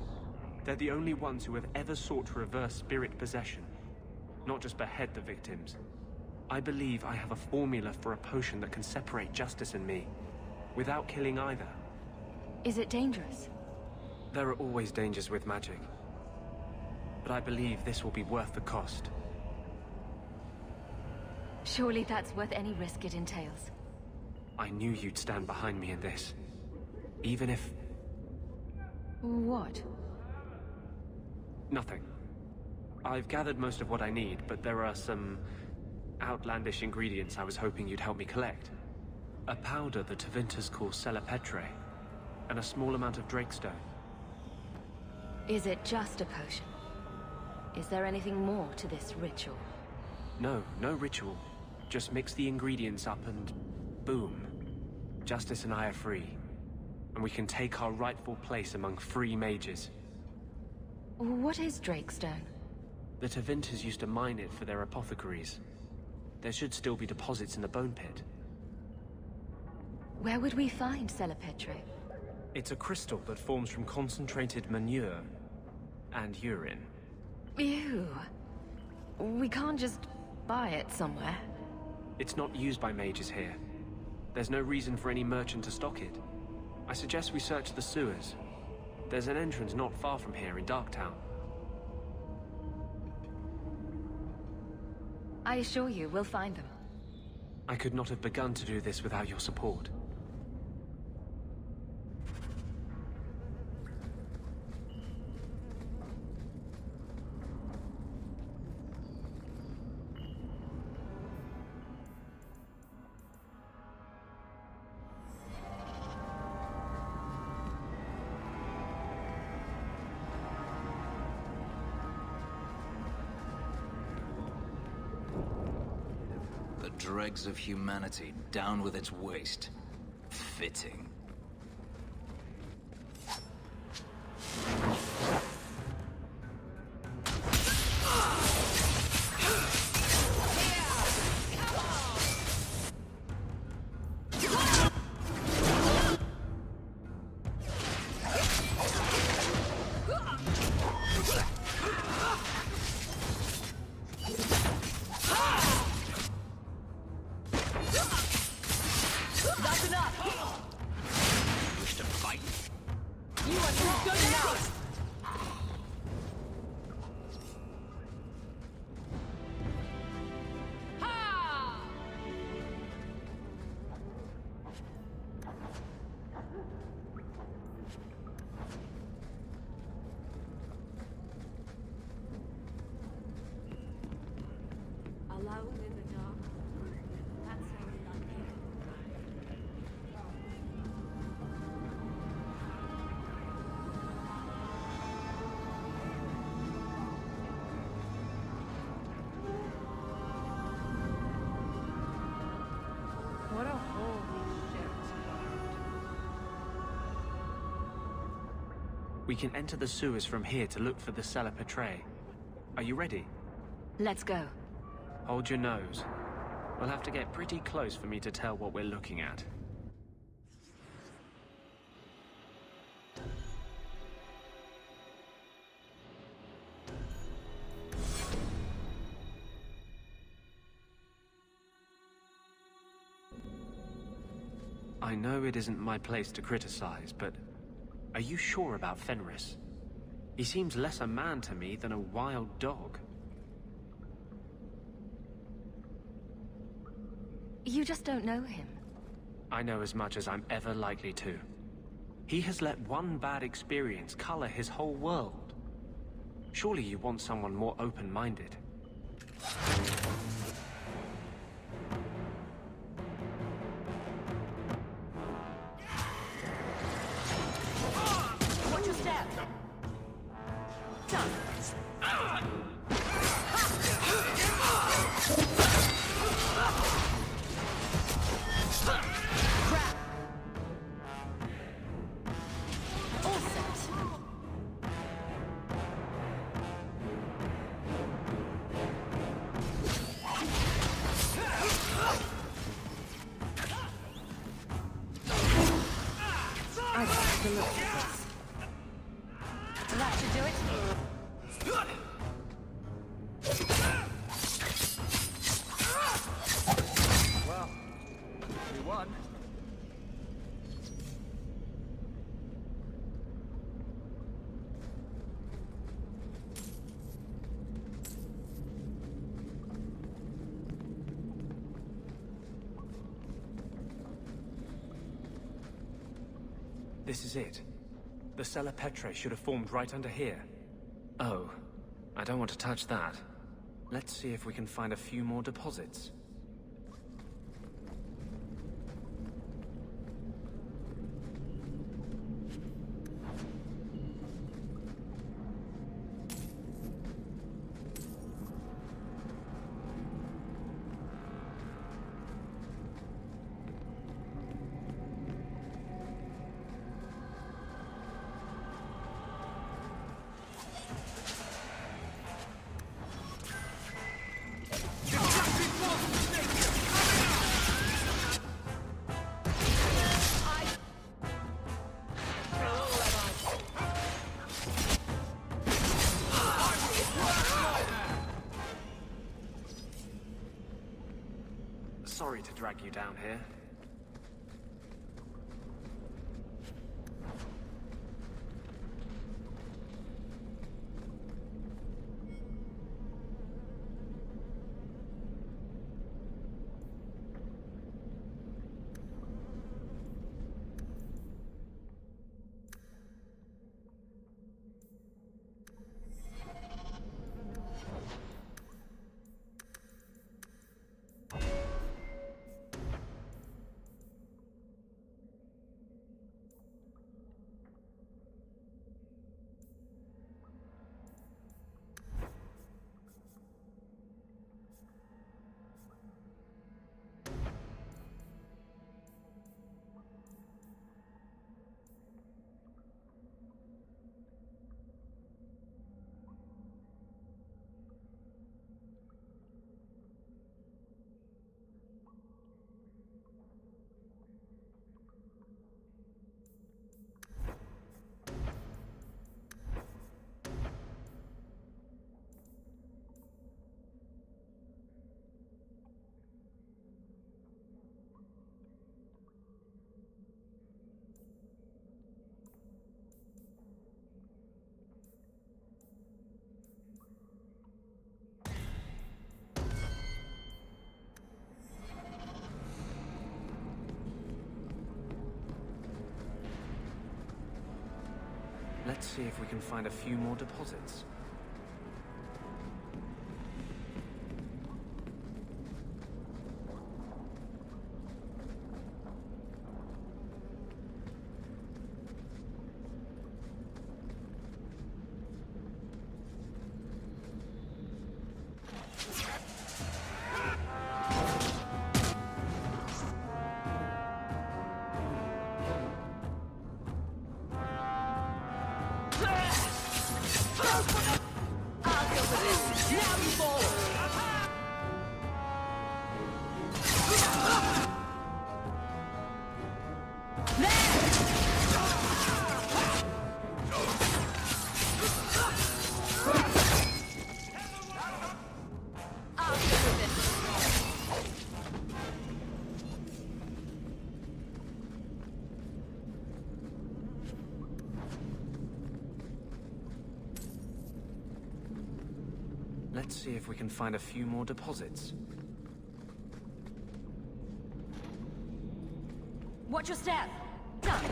They're the only ones who have ever sought to reverse spirit possession. not just behead the victims. I believe I have a formula for a potion that can separate justice and me, without killing either. Is it dangerous? There are always dangers with magic. But I believe this will be worth the cost. Surely that's worth any risk it entails. I knew you'd stand behind me in this. Even if... What? Nothing. I've gathered most of what I need, but there are some outlandish ingredients I was hoping you'd help me collect. A powder the Tevinters call Celepetre, and a small amount of Drakestone. Is it just a potion? Is there anything more to this ritual? No, no ritual. Just mix the ingredients up and... boom. Justice and I are free. And we can take our rightful place among free mages. What is Drakestone? The Tevinters used to mine it for their apothecaries. There should still be deposits in the bone pit. Where would we find Celepetre? It's a crystal that forms from concentrated manure and urine. Ew. We can't just buy it somewhere. It's not used by mages here. There's no reason for any merchant to stock it. I suggest we search the sewers. There's an entrance not far from here in Darktown. I assure you, we'll find them. I could not have begun to do this without your support. Dregs of humanity down with its waste. Fitting. We can enter the sewers from here to look for the Celepetre. Are you ready? Let's go. Hold your nose. We'll have to get pretty close for me to tell what we're looking at. I know it isn't my place to criticize, but are you sure about Fenris? He seems less a man to me than a wild dog. You just don't know him. I know as much as I'm ever likely to. He has let one bad experience color his whole world. Surely you want someone more open-minded. Watch your step. Done. Crap. All set. I like the look of this. That should do it. one. This is it. The Cella Petrae should have formed right under here. Oh, I don't want to touch that. Let's see if we can find a few more deposits. Sorry to drag you down here. Let's see if we can find a few more deposits. Let's see if we can find a few more deposits. Watch your step! Done!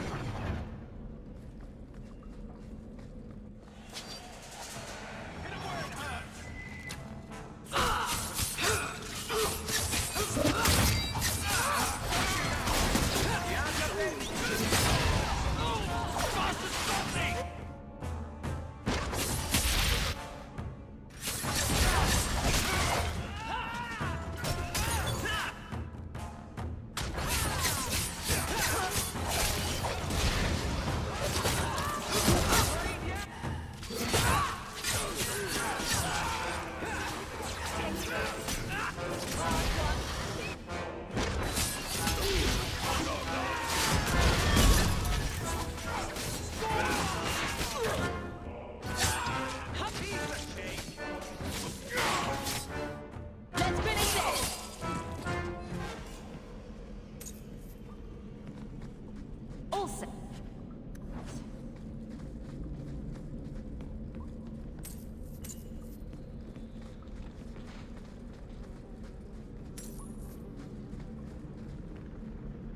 also...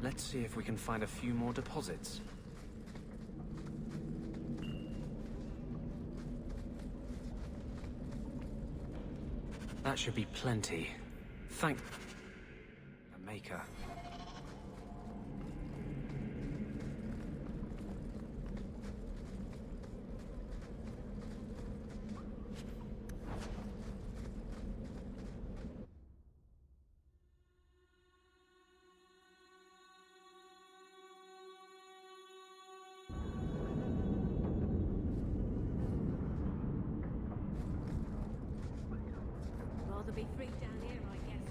Let's see if we can find a few more deposits. That should be plenty. Thank the Maker. Rather be free down here, I guess.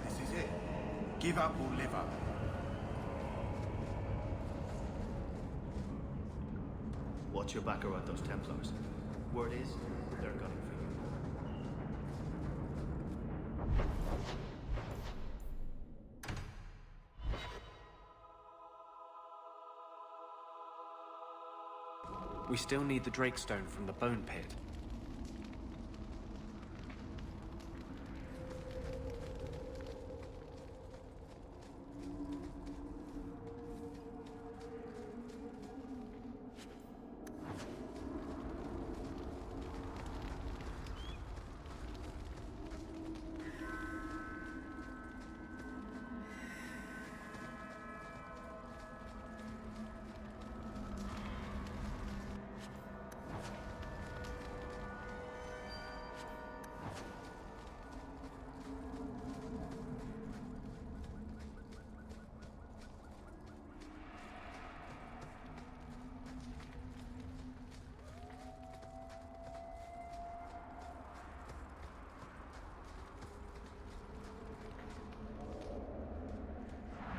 This is it. Give up or live up. Watch your back around those Templars. Word is, they're gunning for you. We still need the Drakestone from the Bone Pit.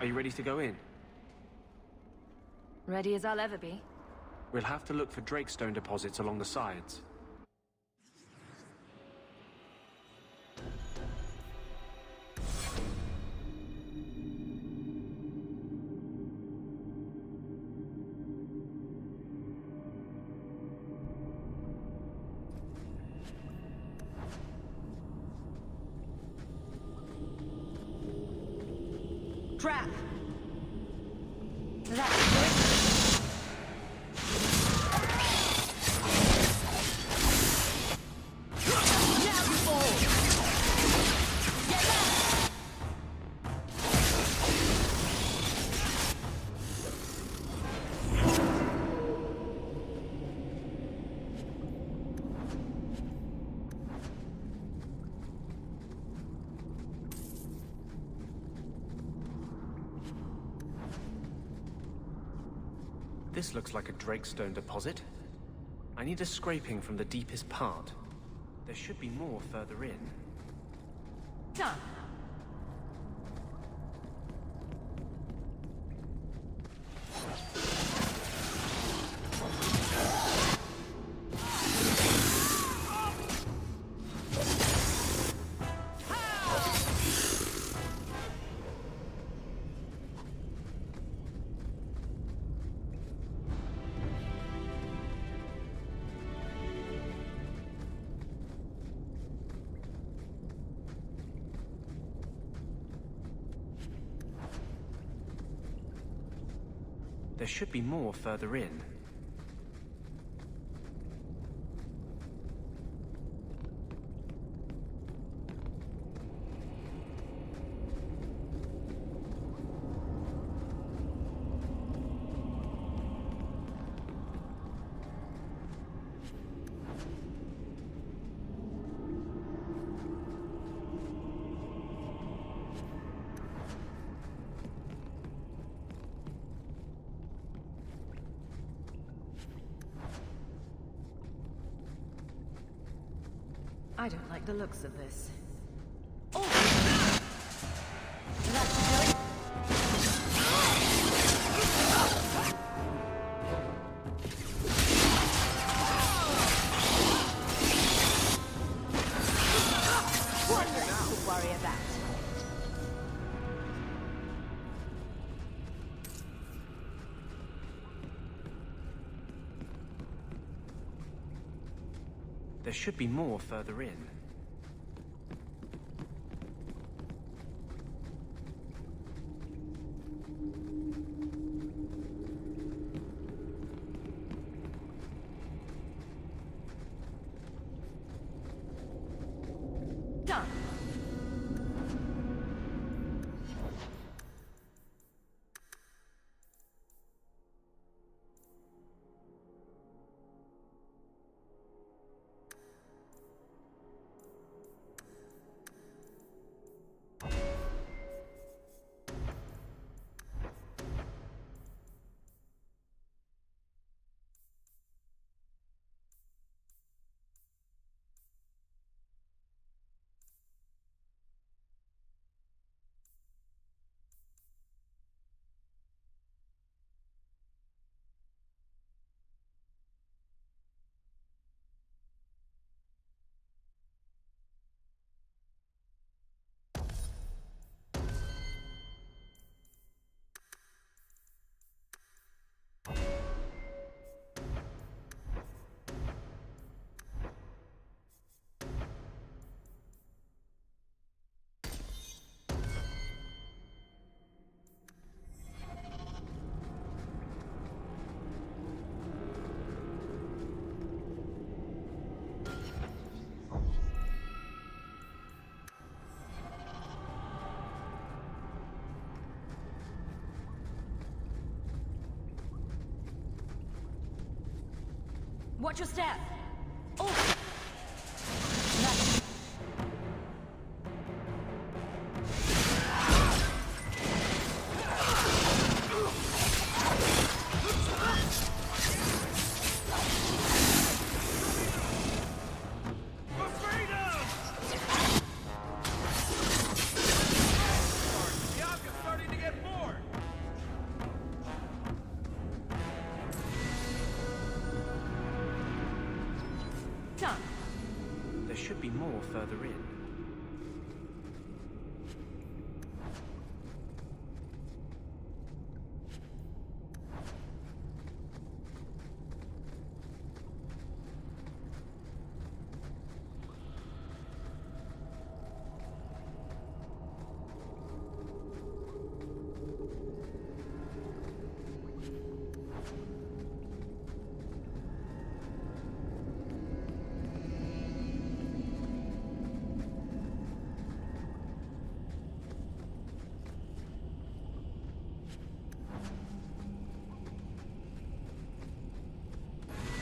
Are you ready to go in? Ready as I'll ever be. We'll have to look for Drakestone deposits along the sides. Trap! That's good. Now you fall! Get back! This looks like a Drakestone deposit. I need a scraping from the deepest part. There should be more further in. Done. There should be more further in. I don't like the looks of this. Oh! That's good. There should be more further in. Done. Watch your step. Oh. There should be more further in.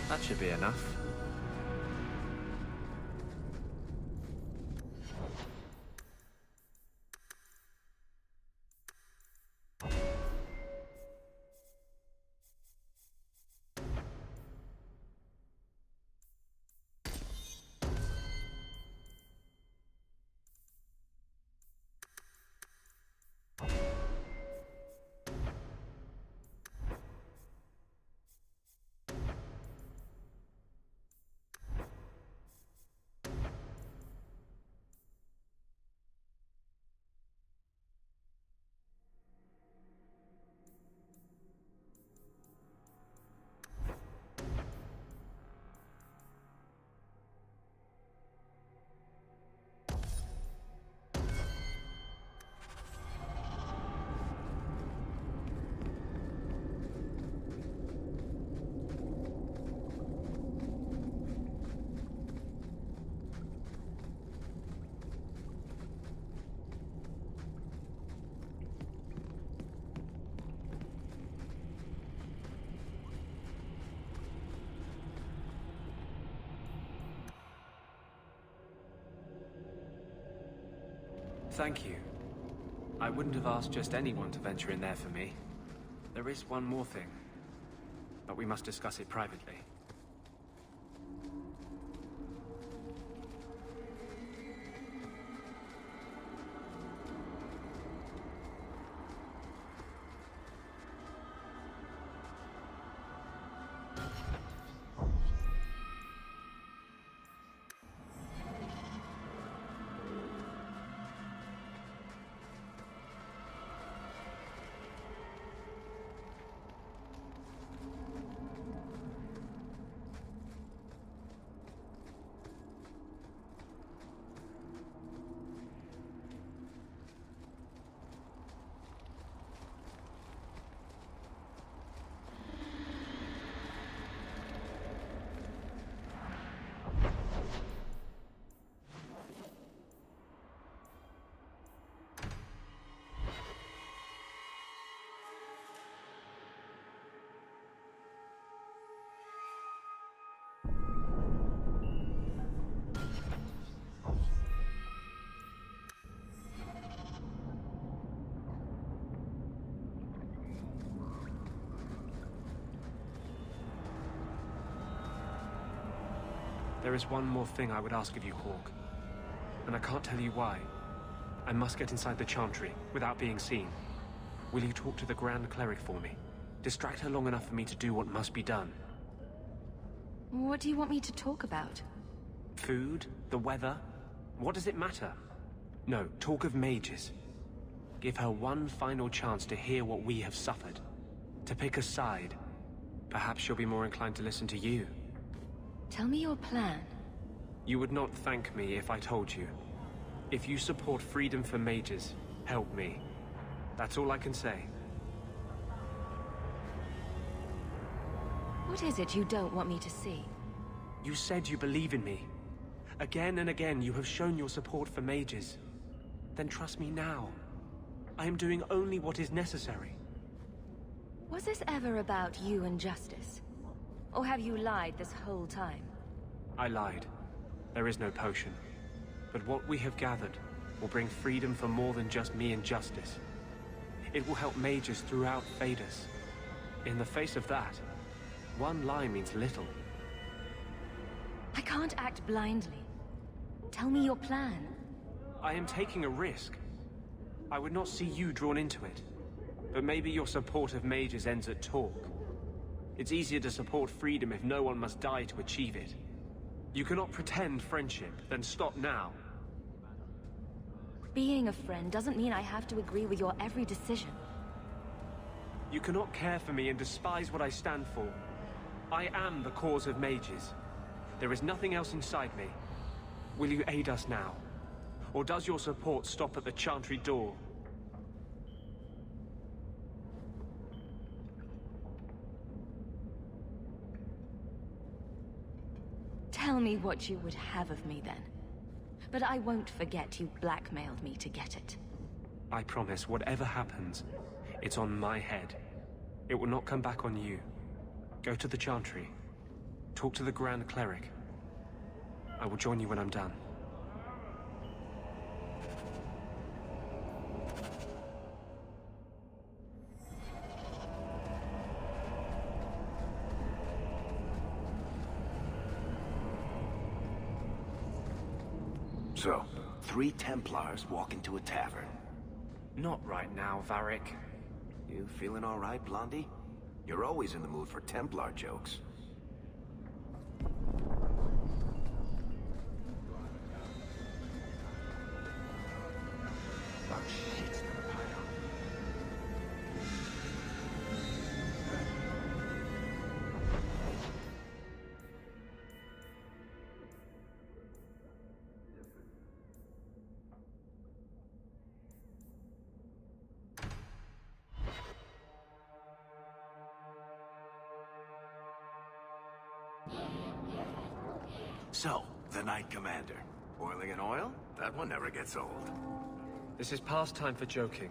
That should be enough. Thank you. I wouldn't have asked just anyone to venture in there for me. There is one more thing, but we must discuss it privately. There is one more thing I would ask of you, Hawke. And I can't tell you why. I must get inside the Chantry, without being seen. Will you talk to the Grand Cleric for me? Distract her long enough for me to do what must be done. What do you want me to talk about? Food? The weather? What does it matter? No, talk of mages. Give her one final chance to hear what we have suffered. To pick a side. Perhaps she'll be more inclined to listen to you. Tell me your plan. You would not thank me if I told you. If you support freedom for mages, help me. That's all I can say. What is it you don't want me to see? You said you believe in me. Again and again you have shown your support for mages. Then trust me now. I am doing only what is necessary. Was this ever about you and justice? Or have you lied this whole time? I lied. There is no potion. But what we have gathered will bring freedom for more than just me and justice. It will help mages throughout Fadus. In the face of that, one lie means little. I can't act blindly. Tell me your plan. I am taking a risk. I would not see you drawn into it. But maybe your support of mages ends at talk. It's easier to support freedom if no one must die to achieve it. You cannot pretend friendship, then stop now. Being a friend doesn't mean I have to agree with your every decision. You cannot care for me and despise what I stand for. I am the cause of mages. There is nothing else inside me. Will you aid us now? Or does your support stop at the Chantry door? Tell me what you would have of me then. But I won't forget you blackmailed me to get it. I promise, whatever happens, it's on my head. It will not come back on you. Go to the Chantry. Talk to the Grand Cleric. I will join you when I'm done. So, 3 Templars walk into a tavern. Not right now, Varric. You feeling all right, Blondie? You're always in the mood for Templar jokes. So, the Knight Commander. Boiling in oil? That one never gets old. This is past time for joking.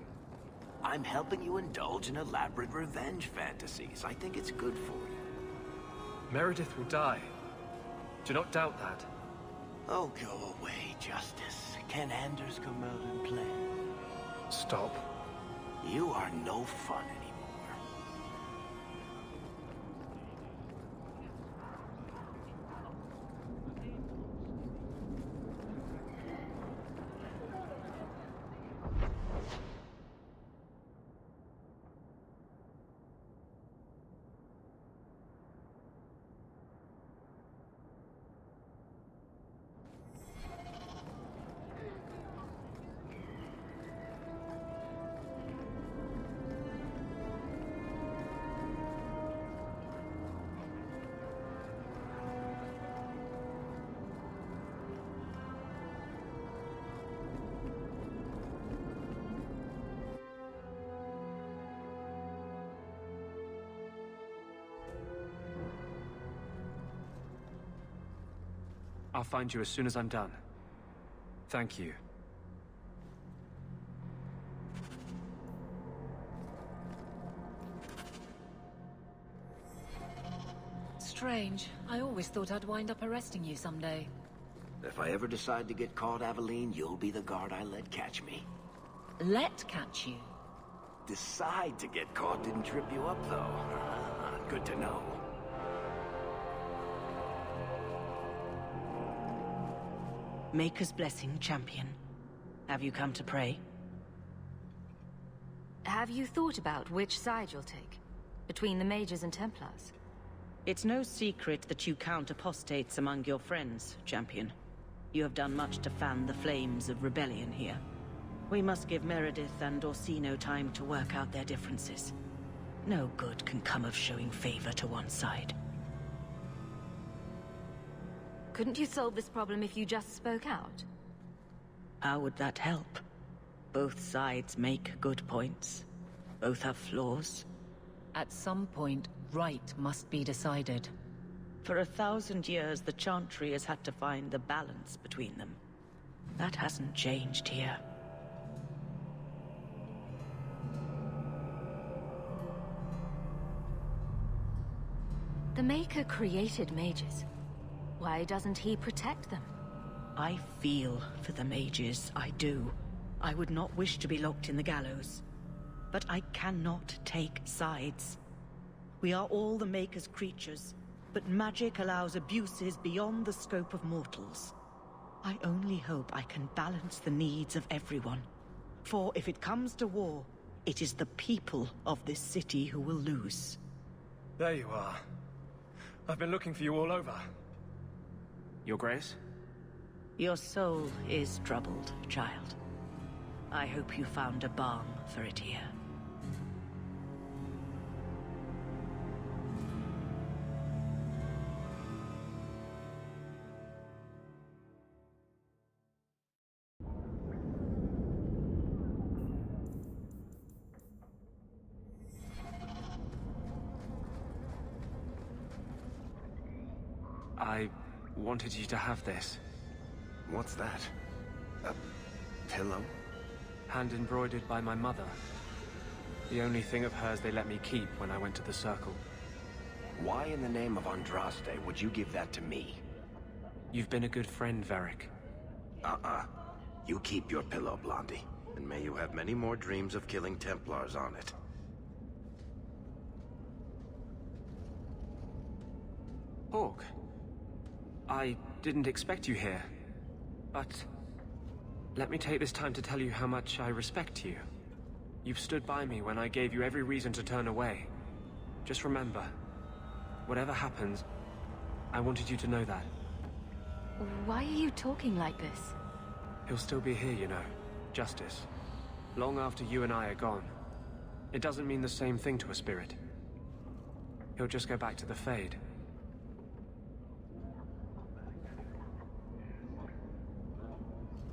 I'm helping you indulge in elaborate revenge fantasies. I think it's good for you. Meredith will die. Do not doubt that. Oh, go away, Justice. Can Anders come out and play? Stop. You are no fun anymore. I'll find you as soon as I'm done. Thank you. Strange. I always thought I'd wind up arresting you someday. If I ever decide to get caught, Aveline, you'll be the guard I let catch me. Let catch you? Decide to get caught didn't trip you up, though. Good to know. Maker's blessing, champion. Have you come to pray? Have you thought about which side you'll take? Between the Mages and Templars? It's no secret that you count apostates among your friends, champion. You have done much to fan the flames of rebellion here. We must give Meredith and Orsino time to work out their differences. No good can come of showing favor to one side. Couldn't you solve this problem if you just spoke out? How would that help? Both sides make good points. Both have flaws. At some point, right must be decided. For 1,000 years, the Chantry has had to find the balance between them. That hasn't changed here. The Maker created mages. Why doesn't he protect them? I feel for the mages, I do. I would not wish to be locked in the gallows. But I cannot take sides. We are all the Maker's creatures, but magic allows abuses beyond the scope of mortals. I only hope I can balance the needs of everyone. For if it comes to war, it is the people of this city who will lose. There you are. I've been looking for you all over. Your Grace? Your soul is troubled, child. I hope you found a balm for it here. I wanted you to have this. What's that? A pillow? Hand embroidered by my mother. The only thing of hers they let me keep when I went to the Circle. Why in the name of Andraste would you give that to me? You've been a good friend, Varric. You keep your pillow, Blondie. And may you have many more dreams of killing Templars on it. Hawke. I didn't expect you here. But let me take this time to tell you how much I respect you. You've stood by me when I gave you every reason to turn away. Just remember, whatever happens, I wanted you to know that. Why are you talking like this? He'll still be here, you know. Justice. Long after you and I are gone. It doesn't mean the same thing to a spirit. He'll just go back to the Fade.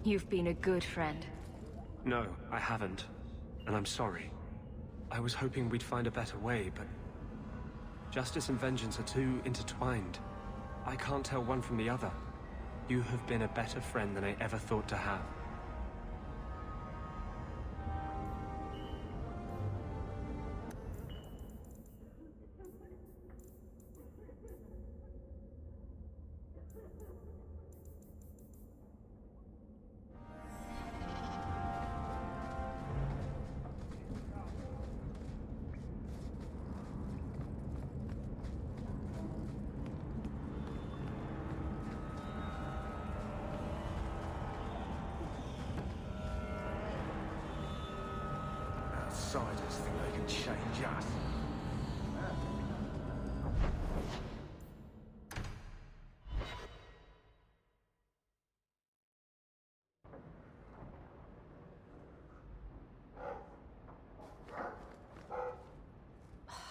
You've been a good friend. No, I haven't. And I'm sorry. I was hoping we'd find a better way, but... justice and vengeance are too intertwined. I can't tell one from the other. You have been a better friend than I ever thought to have. Outsiders think they can change us.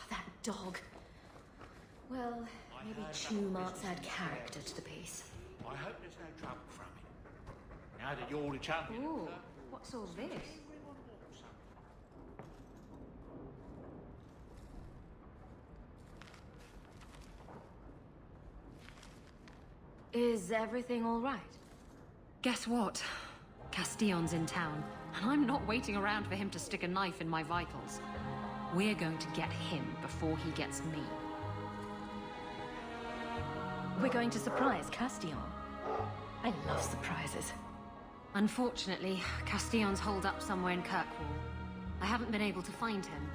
That dog. Well, maybe chew marks add character to the piece. I hope there's no trouble from it. Now that you're the champion. Ooh, what's all this? Is everything all right? Guess what? Castillon's in town, and I'm not waiting around for him to stick a knife in my vitals. We're going to get him before he gets me. We're going to surprise Castillon. I love surprises. Unfortunately, Castillon's holed up somewhere in Kirkwall. I haven't been able to find him.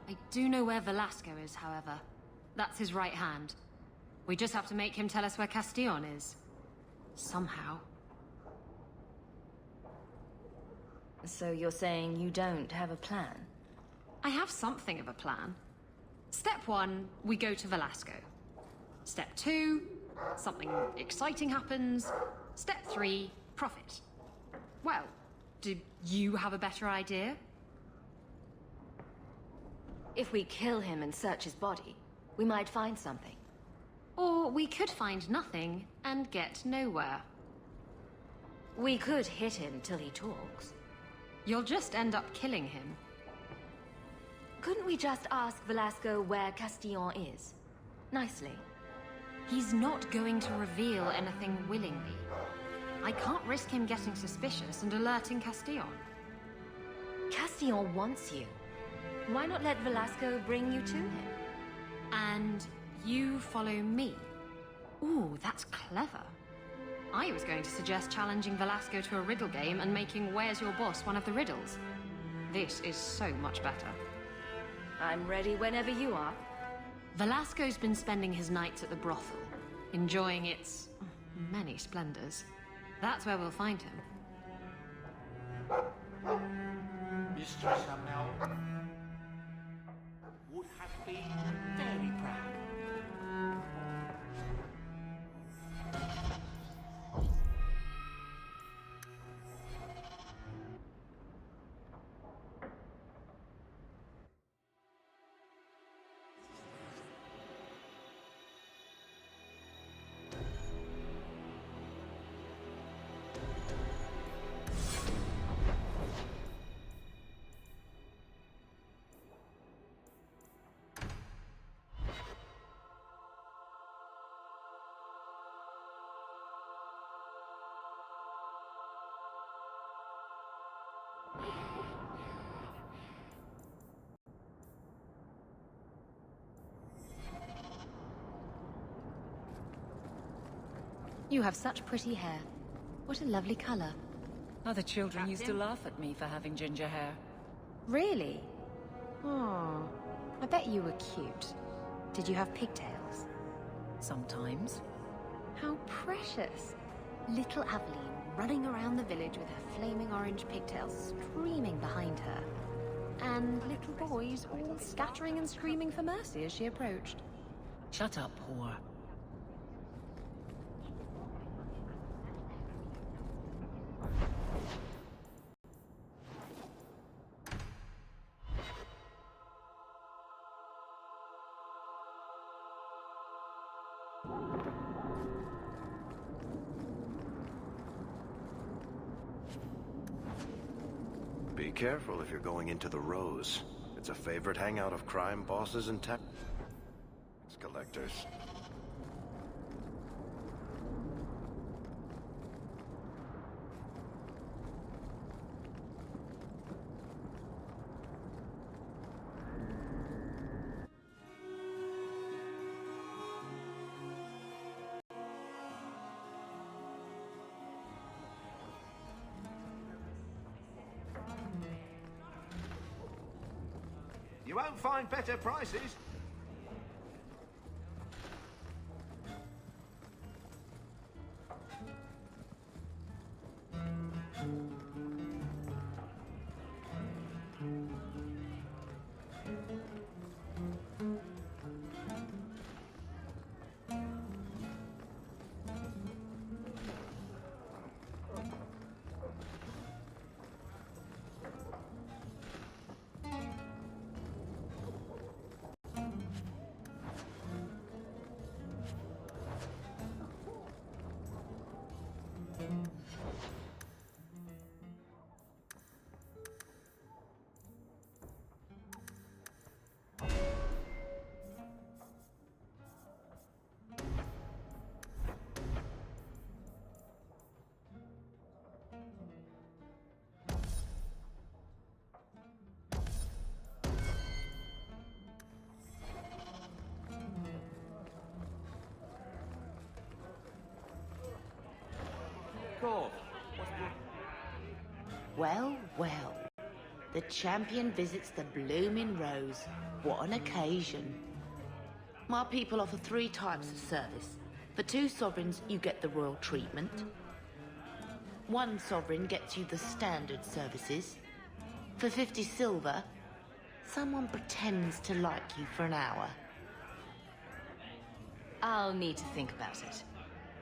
I do know where Velasco is, however. That's his right hand. We just have to make him tell us where Castillon is. Somehow. So you're saying you don't have a plan? I have something of a plan. Step 1, we go to Velasco. Step 2, something exciting happens. Step 3, profit. Well, do you have a better idea? If we kill him and search his body, we might find something. Or we could find nothing and get nowhere. We could hit him till he talks. You'll just end up killing him. Couldn't we just ask Velasco where Castillon is? Nicely. He's not going to reveal anything willingly. I can't risk him getting suspicious and alerting Castillon. Castillon wants you. Why not let Velasco bring you to him? And you follow me. Ooh, that's clever. I was going to suggest challenging Velasco to a riddle game and making Where's Your Boss one of the riddles. This is so much better. I'm ready whenever you are. Velasco's been spending his nights at the brothel, enjoying its many splendors. That's where we'll find him. Mistress Amel would have been very proud. You have such pretty hair. What a lovely color. Other children used to laugh at me for having ginger hair. Really? Oh, I bet you were cute. Did you have pigtails? Sometimes. How precious. Little Aveline running around the village with her flaming orange pigtails streaming behind her. And little boys all scattering and screaming for mercy as she approached. Shut up, whore. Be careful if you're going into the Rose. It's a favorite hangout of crime bosses and tax collectors. You won't find better prices. Well, well. The champion visits the blooming Rose. What an occasion. My people offer 3 types of service. For 2 sovereigns, you get the royal treatment. One sovereign gets you the standard services. For 50 silver, someone pretends to like you for an hour. I'll need to think about it.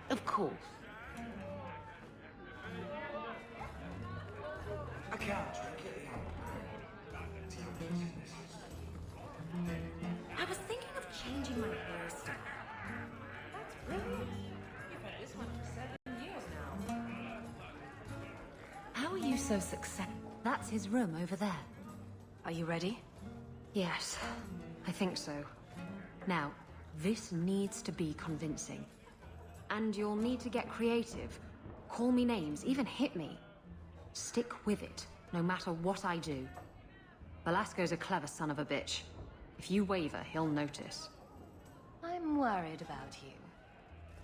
Of course. I can't drink it. I was thinking of changing my hairstyle. That's brilliant. You've had this one for 7 years now. How are you so successful? That's his room over there. Are you ready? Yes, I think so. Now, this needs to be convincing. And you'll need to get creative. Call me names, even hit me. Stick with it, no matter what I do. Velasco's a clever son of a bitch. If you waver, he'll notice. I'm worried about you.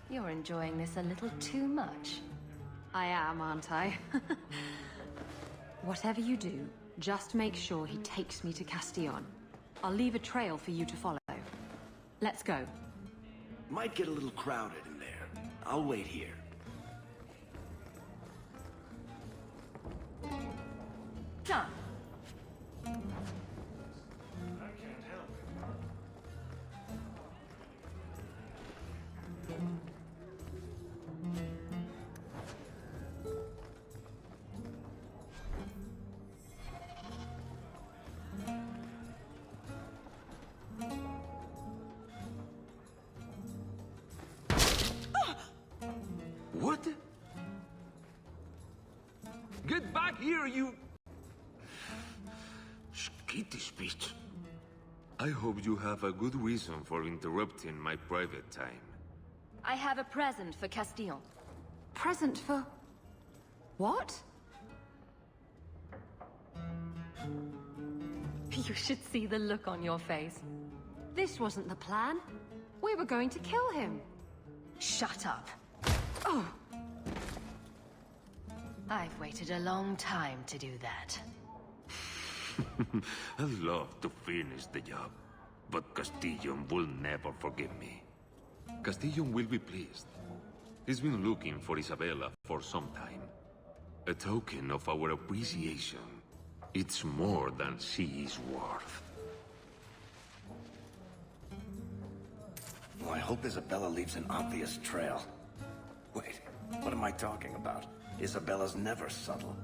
You're enjoying this a little too much. I am, aren't I? Whatever you do, just make sure he takes me to Castillon. I'll leave a trail for you to follow. Let's go. Might get a little crowded in there. I'll wait here. Done. What? Get back here, you... skittish bitch. I hope you have a good reason for interrupting my private time. I have a present for Castillon. Present for... what? You should see the look on your face. This wasn't the plan. We were going to kill him. Shut up. Oh! I've waited a long time to do that. I'd love to finish the job, but Castillon will never forgive me. Castillon will be pleased. He's been looking for Isabella for some time. A token of our appreciation. It's more than she is worth. Oh, I hope Isabella leaves an obvious trail. Wait, what am I talking about? Isabella's never subtle.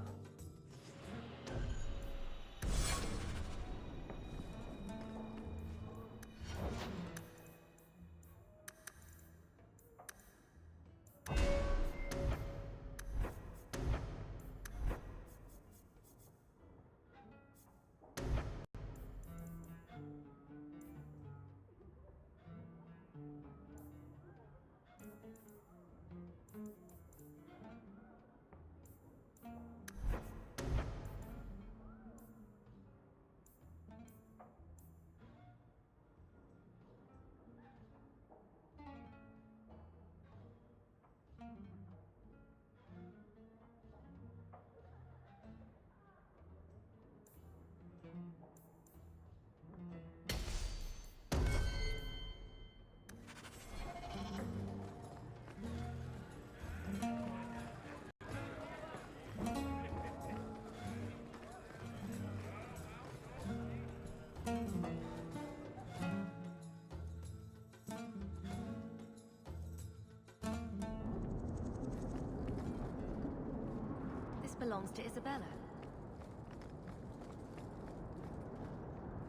Belongs to Isabella.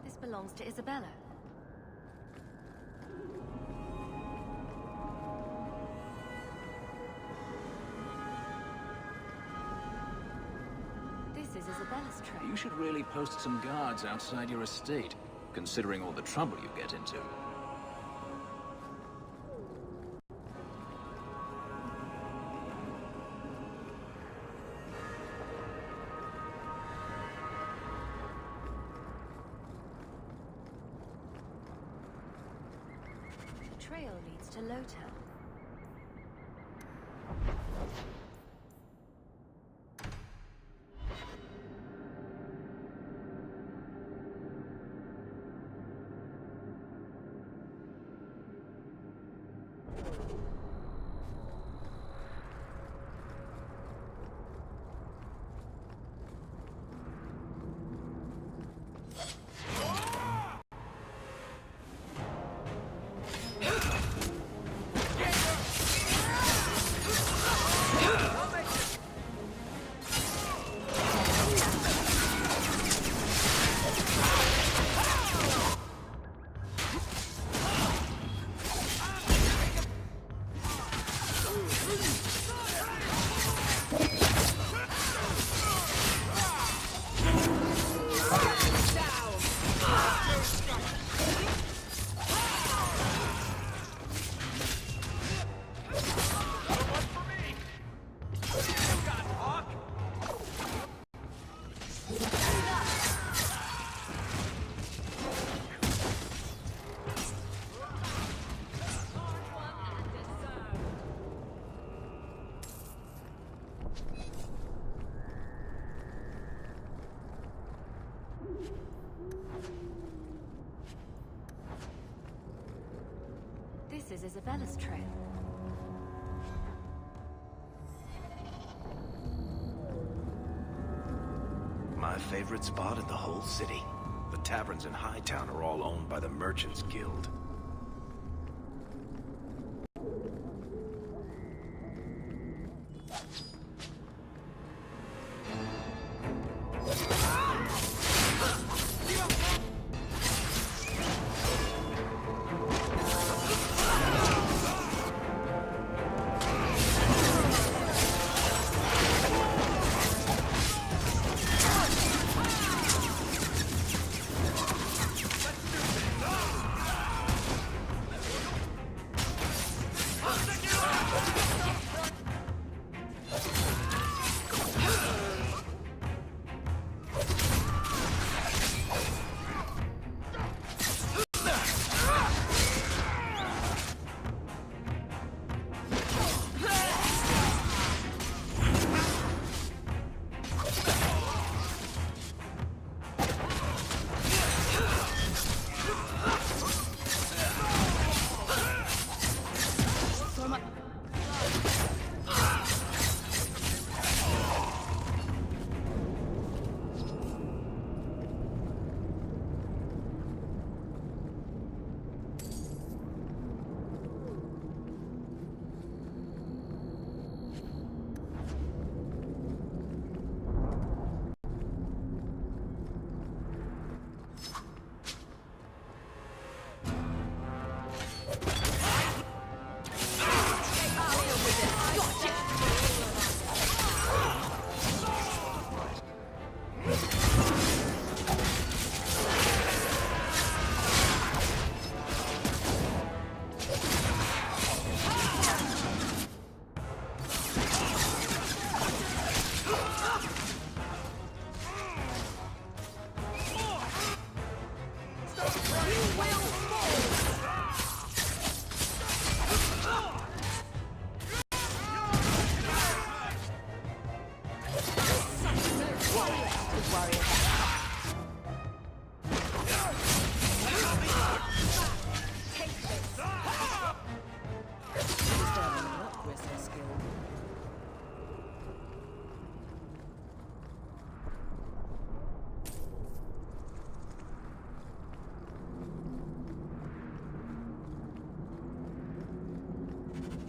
This belongs to Isabella. This is Isabella's tray. You should really post some guards outside your estate, considering all the trouble you get into. Trail leads to Lowtown. This is Isabella's trail. My favorite spot in the whole city. The taverns in Hightown are all owned by the Merchants Guild.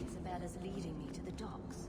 Isabella's leading me to the docks.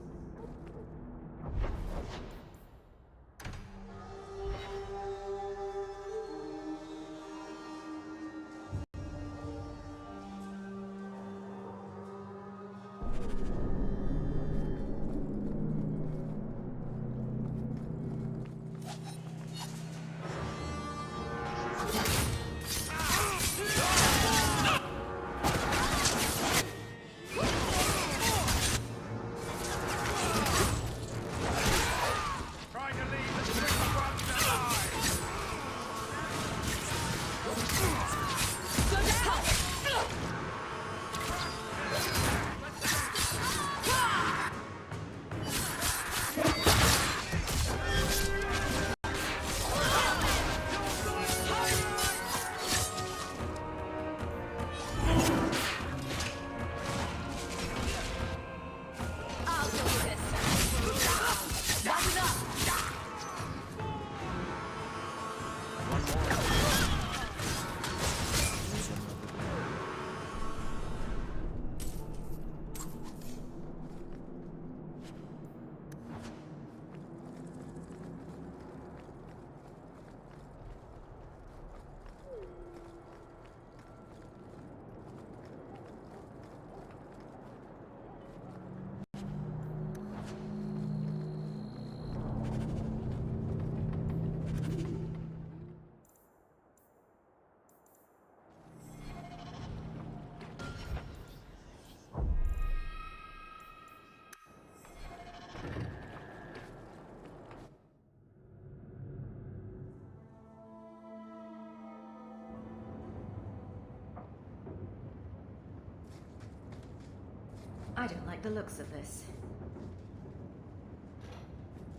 I don't like the looks of this.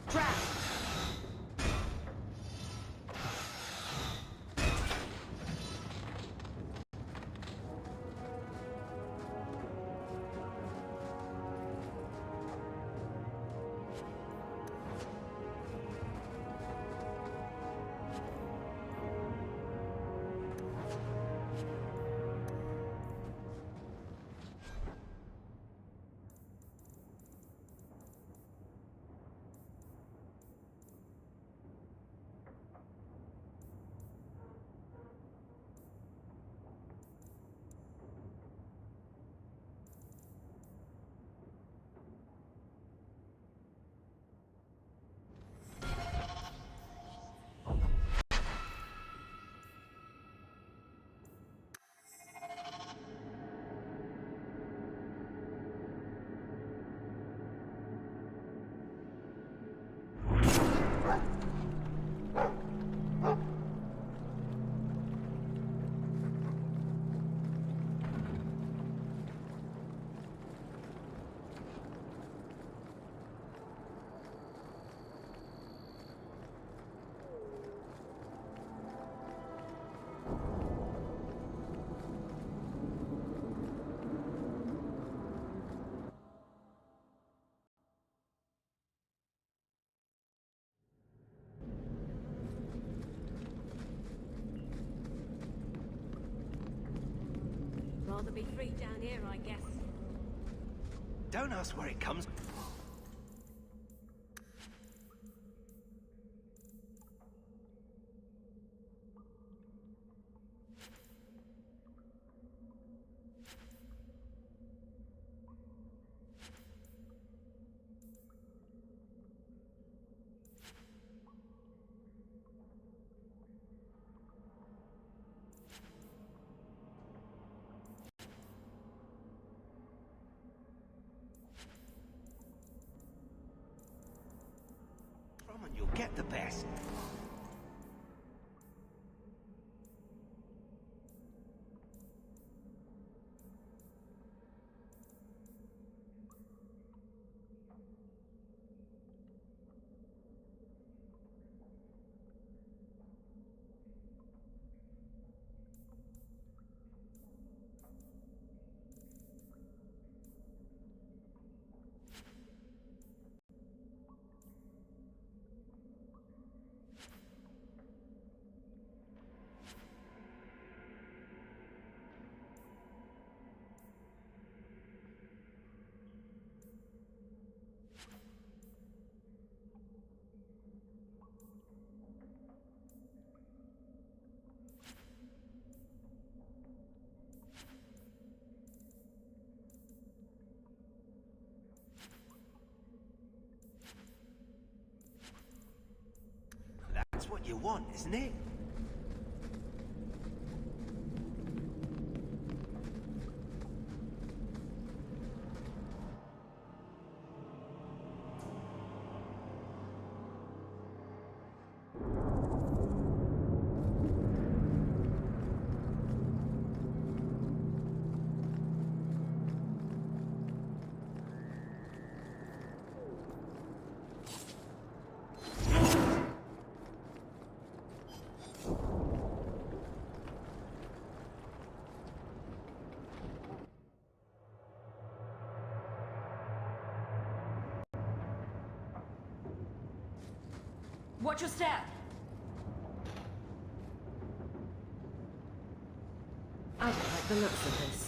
Trap! rather be free down here, I guess. Don't ask where it comes. And you'll get the best. That's what you want, isn't it? Watch your step! I don't like the looks of this.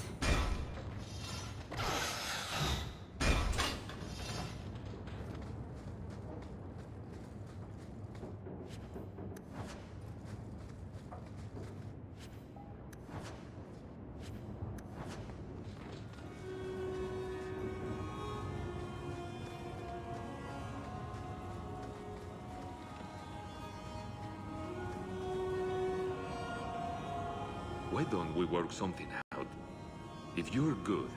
Why don't we work something out? If you're good,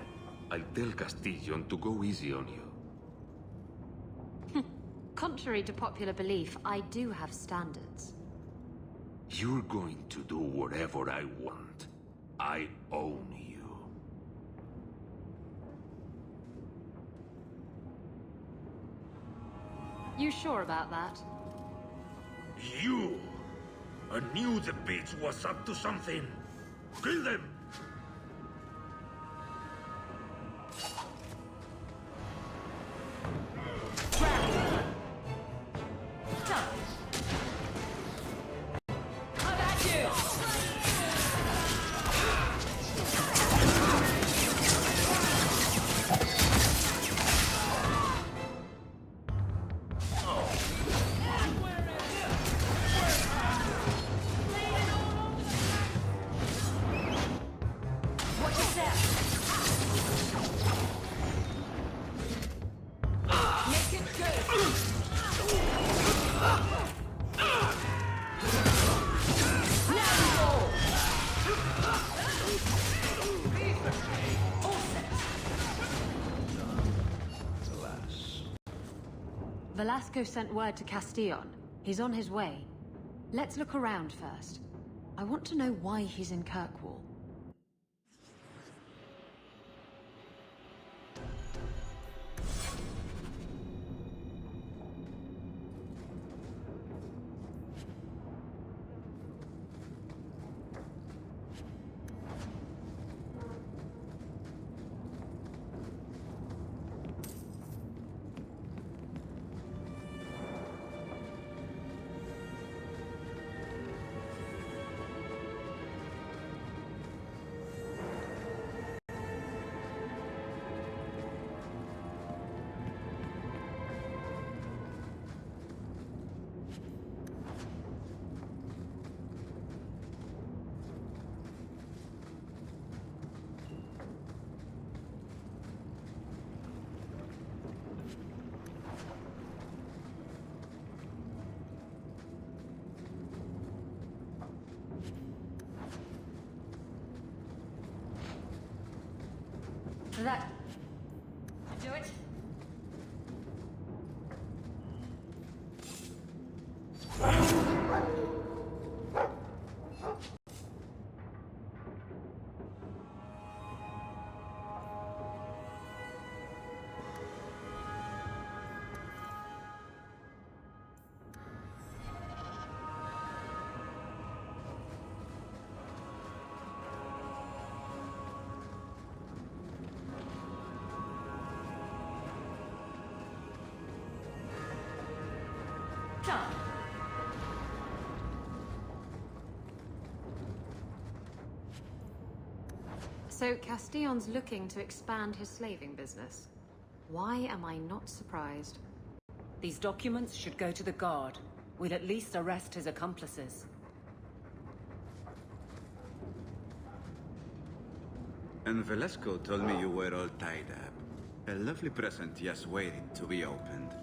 I'll tell Castillon to go easy on you. Contrary to popular belief, I do have standards. You're going to do whatever I want. I own you. You sure about that? You! I knew the bitch was up to something. Kill them! Velasco sent word to Castillon. He's on his way. Let's look around first. I want to know why he's in Kirkwall. That... do it? So Castillon's looking to expand his slaving business. Why am I not surprised? These documents should go to the guard. We'll at least arrest his accomplices. And Velasco told me you were all tied up. A lovely present just waiting to be opened.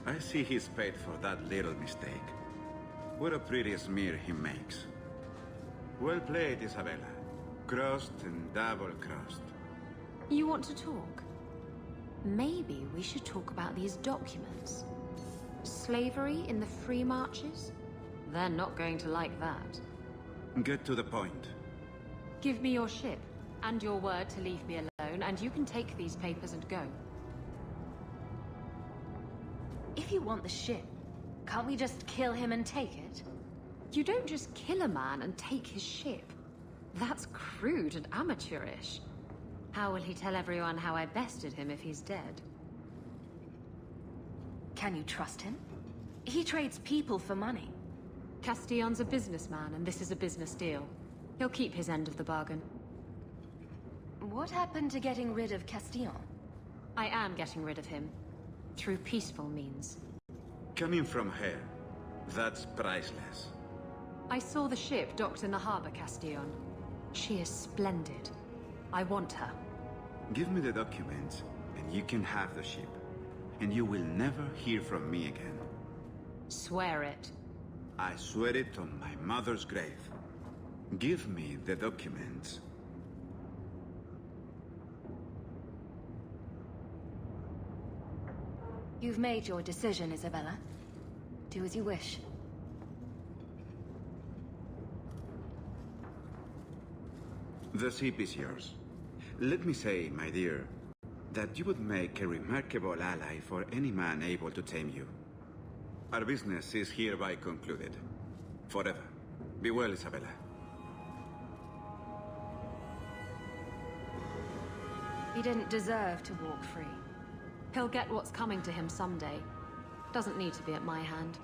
I see he's paid for that little mistake. What a pretty smear he makes. Well played, Isabella. Crossed and double-crossed. You want to talk? Maybe we should talk about these documents. Slavery in the free marches? They're not going to like that. Get to the point. Give me your ship, and your word to leave me alone, and you can take these papers and go. If you want the ship, can't we just kill him and take it? You don't just kill a man and take his ship. That's crude and amateurish. How will he tell everyone how I bested him if he's dead? Can you trust him? He trades people for money. Castillon's a businessman, and this is a business deal. He'll keep his end of the bargain. What happened to getting rid of Castillon? I am getting rid of him. Through peaceful means. Coming from her, that's priceless. I saw the ship docked in the harbor, Castillon. She is splendid. I want her. Give me the documents, and you can have the ship. And you will never hear from me again. Swear it. I swear it on my mother's grave. Give me the documents. You've made your decision, Isabella. Do as you wish. The ship is yours. Let me say, my dear, that you would make a remarkable ally for any man able to tame you. Our business is hereby concluded. Forever. Be well, Isabella. He didn't deserve to walk free. He'll get what's coming to him someday. Doesn't need to be at my hand.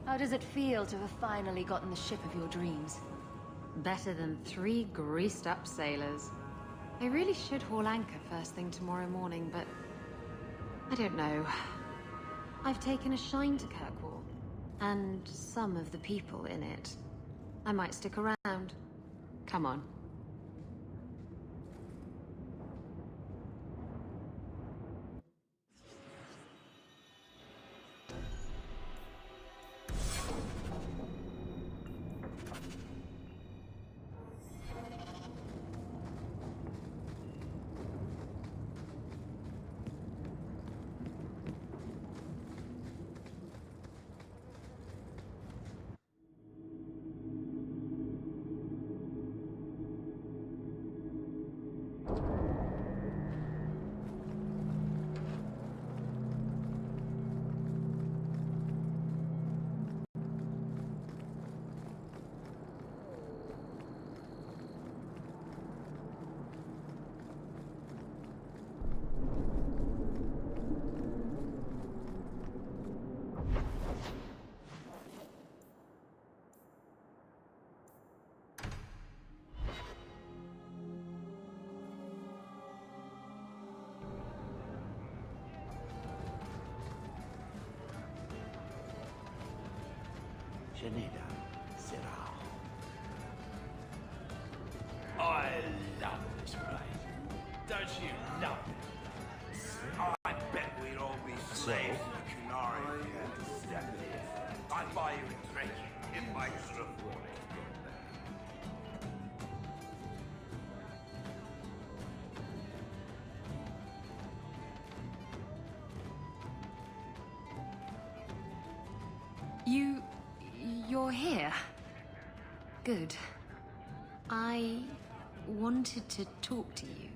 How does it feel to have finally gotten the ship of your dreams? Better than 3 greased-up sailors. I really should haul anchor first thing tomorrow morning, but... I don't know. I've taken a shine to Kirkwall, and some of the people in it. I might stick around. Come on. Janita, sit down. I love this place. Don't you love it? I bet we'd all be slaves in the Kunari if you had to step here. I'd buy you a drink if I could afford it. You're here? Good. I wanted to talk to you.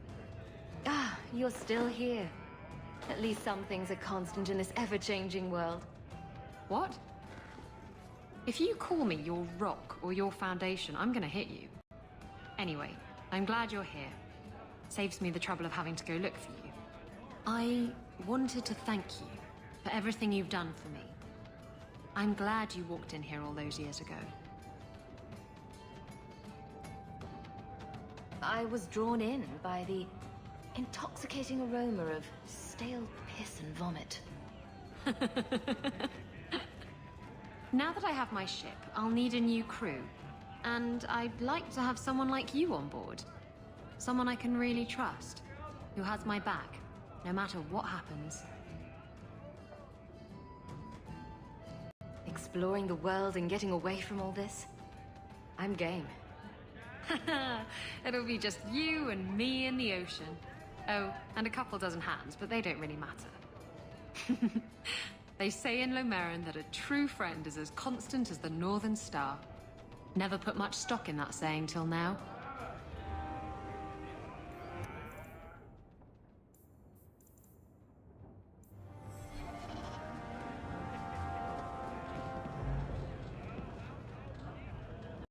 Ah, you're still here. At least some things are constant in this ever-changing world. What? If you call me your rock or your foundation, I'm gonna hit you. Anyway, I'm glad you're here. Saves me the trouble of having to go look for you. I wanted to thank you for everything you've done for me. I'm glad you walked in here all those years ago. I was drawn in by the intoxicating aroma of stale piss and vomit. Now that I have my ship, I'll need a new crew. And I'd like to have someone like you on board. Someone I can really trust. Who has my back, no matter what happens. Exploring the world and getting away from all this? I'm game. It'll be just you and me in the ocean. Oh, and a couple dozen hands, but they don't really matter. They say in Lomerin that a true friend is as constant as the Northern Star. Never put much stock in that saying till now.